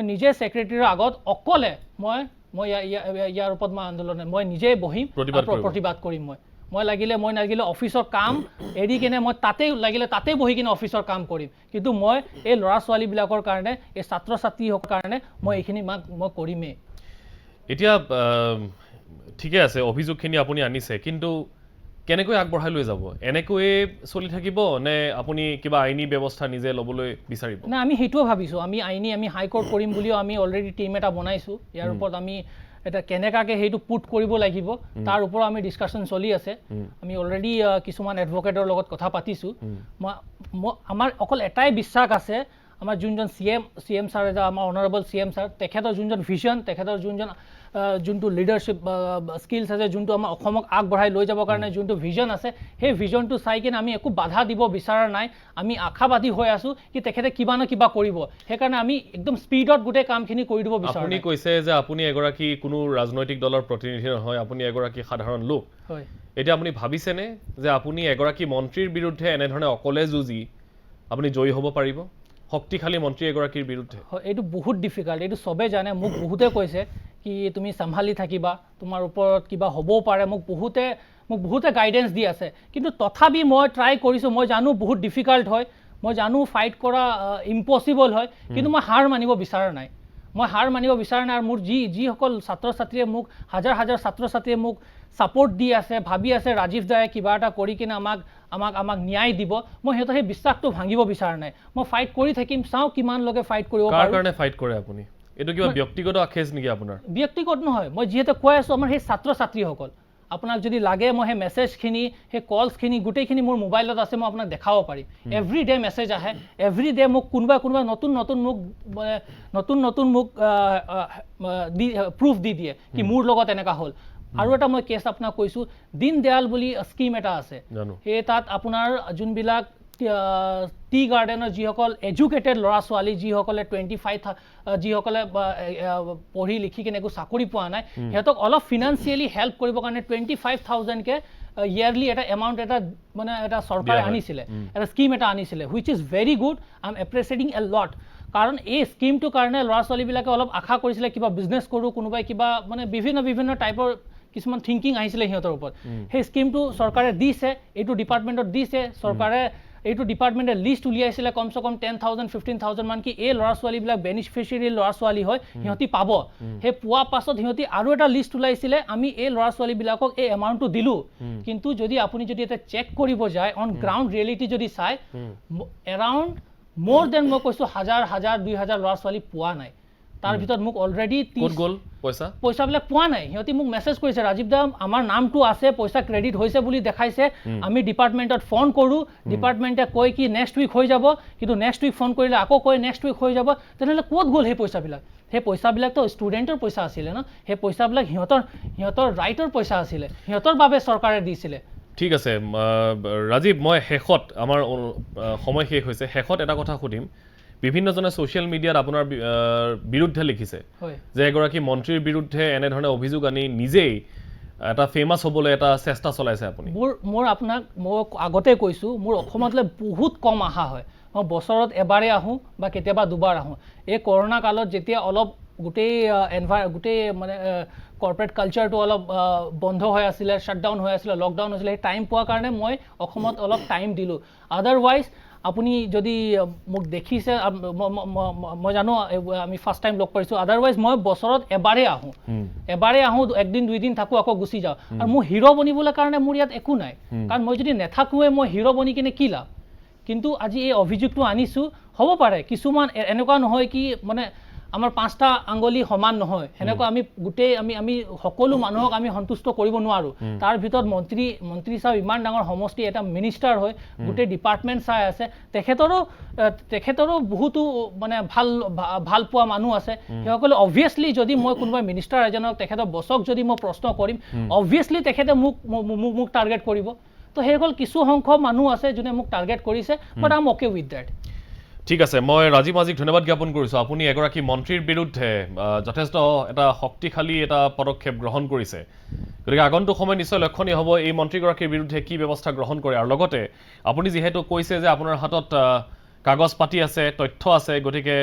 নিজে ছেক্ৰেটাৰীৰ আগত অকলে মই ইয়াৰ ওপৰত মই আন্দোলন মই নিজে বহিম প্ৰতিবাদ কৰিম মই লাগিলে অফিচৰ কাম এৰি কিনে মই তাতে বহি কিনে অফিচৰ কাম কৰিম কিন্তু মই এই ল'ৰা ছোৱালীবিলাকৰ কাৰণে এই ছাত্ৰ ছাত্ৰীসকলৰ কাৰণে মই এইখিনি মই কৰিমেই এতিয়া ঠিকে আছে অভিযোগখিনি আপুনি আনিছে কিন্তু কেনেকৈ আগবঢ়াই লৈ যাব এনেকৈয়ে চলি থাকিব নে আপুনি কিবা আইনী ব্যৱস্থা নিজে ল'বলৈ বিচাৰিব না আমি সেইটোও ভাবিছোঁ আমি হাইকোৰ্ট কৰিম বুলিও আমি অলৰেডি টিম এটা বনাইছোঁ ইয়াৰ ওপৰত আমি এটা কেনেকাকে সেইটো পুট কৰিব লাগিব তাৰ ওপৰত আমি ডিছকাশ্যন চলি আছে আমি অলৰেডি কিছুমান এডভকেটৰ লগত কথা পাতিছোঁ আমাৰ অকল এটাই বিশ্বাস আছে আমাৰ যোনজন CM ছাৰ আমাৰ অনাৰেবল CM ছাৰ তেখেতৰ যোনজন ভিজন তেখেতৰ যোনটো লিডাৰশ্বিপ স্কিলছ আছে যোনটো আমাৰ অসমক আগবঢ়াই লৈ যাবৰ কাৰণে যোনটো ভিজন আছে সেই ভিজনটো চাই কিনে আমি একো বাধা দিব বিচৰা নাই আমি আশাবাদী হৈ আছোঁ কি তেখেতে কিবা না কিবা কৰিব সেইকাৰণে আমি একদম স্পীডত গোটেই কামখিনি কৰি দিব বিচাৰোঁ আপুনি কৈছে যে আপুনি এগৰাকী কোনো ৰাজনৈতিক দলৰ প্ৰতিনিধি নহয় আপুনি এগৰাকী সাধাৰণ লোক হয় এতিয়া আপুনি ভাবিছেনে যে আপুনি এগৰাকী মন্ত্ৰীৰ বিৰুদ্ধে এনেধৰণে অকলে যুঁজি আপুনি জয়ী হ'ব পাৰিব শক্তিশালী মন্ত্ৰী এগৰাকীৰ বিৰুদ্ধে এইটো বহুত ডিফিকাল্ট এইটো চবে জানে মোক বহুতে কৈছে কি তুমি চম্ভালি থাকিবা তোমাৰ ওপৰত কিবা হ'বও পাৰে মোক বহুতে গাইডেন্স দি আছে কিন্তু তথাপি মই ট্ৰাই কৰিছোঁ মই জানো বহুত ডিফিকাল্ট হয় মই জানো ফাইট কৰা ইম্পচিবল হয় কিন্তু মই হাৰ মানিব বিচৰা নাই আৰু মোৰ যিসকল ছাত্ৰ ছাত্ৰীয়ে মোক হাজাৰ ছাত্ৰ ছাত্ৰীয়ে মোক ছাপোৰ্ট দি আছে ভাবি আছে ৰাজীৱ দায়ে কিবা এটা কৰি কিনে আমাক ন্যায় দিব মই সিহঁতৰ সেই বিশ্বাসটো ভাঙিব বিচৰা নাই মই ফাইট কৰি থাকিম চাওঁ কিমানলৈকে ফাইট কৰিব পাৰোঁ কাৰ কাৰণে ফাইট কৰে আপুনি এইটো কিবা ব্যক্তিগত আখেজ নেকি আপোনাৰ ব্যক্তিগত নহয় মই যিহেতু কৈ আছোঁ আমাৰ সেই ছাত্ৰ ছাত্ৰীসকল আপোনাক যদি লাগে মই সেই মেছেজখিনি সেই কলছখিনি গোটেইখিনি মোৰ মোবাইলত আছে মই আপোনাক দেখাব পাৰিম এভৰি ডে মেছেজ আহে এভৰি ডে মোক কোনোবা নতুন মোক প্ৰুফ দি দিয়ে কি মোৰ লগত এনেকুৱা হ'ল আৰু এটা মই কেছ আপোনাক কৈছোঁ দীনদয়াল বুলি স্কিম এটা আছে সেই তাত আপোনাৰ যোনবিলাক টি গাৰ্ডেনৰ যিসকল এডুকেটেড ল'ৰা ছোৱালী যিসকলে 25 যিসকলে পঢ়ি লিখি কিনে একো চাকৰি পোৱা নাই সিহঁতক অলপ ফিনান্সিয়েলি হেল্প কৰিবৰ কাৰণে 25,000কে ইয়াৰলি এটা এমাউণ্ট এটা চৰকাৰে আনিছিলে এটা স্কিম এটা আনিছিলে which is very good I am appreciating a lot কাৰণ এই স্কিমটোৰ কাৰণে ল'ৰা ছোৱালীবিলাকে অলপ আশা কৰিছিলে কিবা বিজনেছ কৰোঁ কোনোবাই কিবা বিভিন্ন টাইপৰ কিছুমান থিংকিং আহিছিলে সিহঁতৰ ওপৰত সেই স্কিমটো চৰকাৰে দিছে এইটো ডিপাৰ্টমেণ্টত দিছে চৰকাৰে এইটো ডিপাৰ্টমেণ্টে লিষ্ট উলিয়াইছিলে কমচে কম 10,000 15,000 মান কি এই ল'ৰা ছোৱালীবিলাক বেনিফিচিয়াৰী ল'ৰা ছোৱালী হয় সিহঁতি পাব সেই পোৱা পাছত সিহঁতি আৰু এটা লিষ্ট ওলাইছিলে আমি এই ল'ৰা ছোৱালীবিলাকক এই এমাউণ্টটো দিলোঁ কিন্তু আপুনি যদি এটা চেক কৰিব যায় অন গ্ৰাউণ্ড ৰিয়েলিটি যদি চাই এৰাউণ্ড মোৰ দেন মই কৈছোঁ 1,000 2,000 ল'ৰা ছোৱালী পোৱা নাই তাৰ ভিতৰত মোক অলৰেডি পইচাবিলাক পোৱা নাই সিহঁতি মোক মেছেজ কৰিছে ৰাজীৱ দা আমাৰ নামটো আছে পইচা ক্ৰেডিট হৈছে বুলি দেখাইছে আমি ডিপাৰ্টমেণ্টত ফোন কৰোঁ ডিপাৰ্টমেণ্টে কয় কি নেক্সট উইক হৈ যাব কিন্তু নেক্সট উইক ফোন কৰিলে আকৌ কয় নেক্সট উইক হৈ যাব তেনেহ'লে ক'ত গ'ল সেই পইচাবিলাকতো ষ্টুডেণ্টৰ পইচা আছিলে ন সেই পইচাবিলাক সিহঁতৰ ৰাইটৰ পইচা আছিলে সিহঁতৰ বাবে চৰকাৰে দিছিলে ঠিক আছে ৰাজীৱ মই শেষত আমাৰ সময় শেষ হৈছে শেষত এটা কথা সুধিম বিভিন্নজনে ছ'চিয়েল মিডিয়াত আপোনাৰ বিৰুদ্ধে লিখিছে যে এগৰাকী মন্ত্ৰীৰ বিৰুদ্ধে এনেধৰণে অভিযোগ আনি নিজেই এটা ফেমাছ হ'বলৈ এটা চেষ্টা চলাইছে আপুনি মই আগতে কৈছোঁ মোৰ অসমতলৈ বহুত কম অহা হয় মই বছৰত এবাৰে আহোঁ বা কেতিয়াবা দুবাৰ আহোঁ এই কৰোণা কালত যেতিয়া অলপ গোটেই মানে কৰ্পৰেট কালচাৰটো অলপ বন্ধ হৈ আছিলে শ্বাটডাউন হৈ আছিলে লকডাউন হৈছিলে সেই টাইম পোৱাৰ কাৰণে মই অসমত অলপ টাইম দিলোঁ আদাৰৱাইজ আপুনি যদি মোক দেখিছে মই জানো আমি ফাৰ্ষ্ট টাইম লগ পাইছোঁ আদাৰৱাইজ মই বছৰত এবাৰে আহোঁ একদিন দুইদিন থাকোঁ আকৌ গুচি যাওঁ আৰু মোৰ হিৰ' বনিবলৈ কাৰণে মোৰ ইয়াত একো নাই কাৰণ মই যদি নাথাকোঁৱে মই হিৰ' বনি কিনে কি লাভ কিন্তু আজি এই অভিযোগটো আনিছোঁ হ'ব পাৰে কিছুমান এনেকুৱা নহয় কি মানে আমাৰ 5টা আঙ্গুলি সমান নহয় হেনেকুৱা আমি গোটেই আমি সকলো মানুহক আমি সন্তুষ্ট কৰিব নোৱাৰো তাৰ ভিতৰত মন্ত্ৰী সাহেব ইমান ডাঙৰ সমষ্টি এটা মিনিষ্টাৰ হয় গোটেই ডিপাৰ্টমেণ্ট চাই আছে তেখেতৰো বহুতো মানে ভাল পোৱা মানুহ আছে সেইসকলে অবভিয়াছলি যদি মই কোনোবা মিনিষ্টাৰ এজনক তেখেতৰ বছক যদি মই প্ৰশ্ন কৰিম অবভিয়াছলি তেখেতে মোক টাৰ্গেট কৰিব তো সেইসকল কিছু সংখ্যক মানুহ আছে যোনে মোক টাৰ্গেট কৰিছে but I am okay with that ঠিক আছে মই ৰাজীৱ মাজিক ধন্যবাদ জ্ঞাপন কৰিছোঁ আপুনি এগৰাকী মন্ত্ৰীৰ বিৰুদ্ধে যথেষ্ট এটা শক্তিশালী এটা পদক্ষেপ গ্ৰহণ কৰিছে গতিকে আগন্তুক সময় নিশ্চয় লক্ষণীয় হ'ব এই মন্ত্ৰীগৰাকীৰ বিৰুদ্ধে কি ব্যৱস্থা গ্ৰহণ কৰে আৰু লগতে আপুনি যিহেতু কৈছে যে আপোনাৰ হাতত কাগজ পাতি আছে তথ্য আছে গতিকে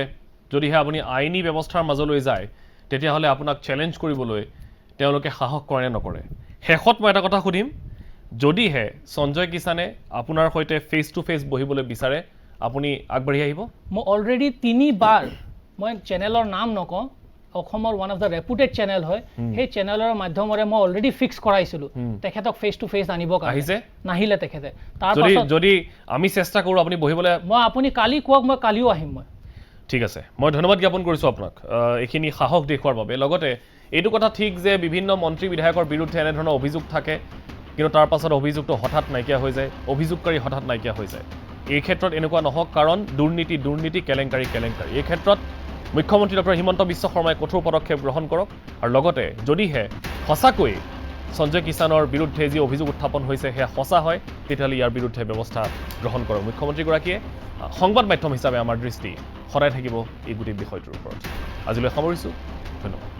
যদিহে আপুনি আইনী ব্যৱস্থাৰ মাজলৈ যায় তেতিয়াহ'লে আপোনাক চেলেঞ্জ কৰিবলৈ তেওঁলোকে সাহস কৰে নে নকৰে শেষত মই এটা কথা সুধিম যদিহে সঞ্জয় কিষাণে আপোনাৰ সৈতে ফেচ টু ফেচ বহিবলৈ বিচাৰে আপুনি আগবাঢ়ি আহিব মই অলৰেডি 3বাৰ মই চেনেলৰ নাম নকওঁ অসমৰ one of the reputed channel হয় সেই চেনেলৰ মাধ্যমেৰে মই অলৰেডি ফিক্স কৰাইছিলোঁ তেখেতক ফেচ টু ফেচ আনিব আহিছে নাহিলে তেখেতে তাৰ পাছত যদি আমি চেষ্টা কৰোঁ আপুনি বহিবলৈ মই আপুনি কালি কোৱাক মই কালিও আহিম মই ঠিক আছে মই ধন্যবাদ জ্ঞাপন কৰিছোঁ আপোনাক এইখিনি সাহস দেখুৱাৰ বাবে লগতে এইটো কথা ঠিক যে বিভিন্ন মন্ত্ৰী বিধায়কৰ বিৰুদ্ধে এনেধৰণৰ অভিযোগ থাকে কিন্তু তাৰ পাছত অভিযোগটো হঠাৎ নাইকিয়া হৈ যায় অভিযোগকাৰী হঠাৎ নাইকিয়া হৈ যায় এই ক্ষেত্ৰত এনেকুৱা নহওক কাৰণ দুৰ্নীতি কেলেংকাৰী এই ক্ষেত্ৰত মুখ্যমন্ত্ৰী ডক্টৰ হিমন্ত বিশ্ব শৰ্মাই কঠোৰ পদক্ষেপ গ্ৰহণ কৰক আৰু লগতে যদিহে সঁচাকৈ সঞ্জয় কিষাণৰ বিৰুদ্ধে যি অভিযোগ উত্থাপন হৈছে সেয়া সঁচা হয় তেতিয়াহ'লে ইয়াৰ বিৰুদ্ধে ব্যৱস্থা গ্ৰহণ কৰক মুখ্যমন্ত্ৰীগৰাকীয়ে সংবাদ মাধ্যম হিচাপে আমাৰ দৃষ্টি সদায় থাকিব এই গোটেই বিষয়টোৰ ওপৰত আজিলৈ সামৰিছোঁ ধন্যবাদ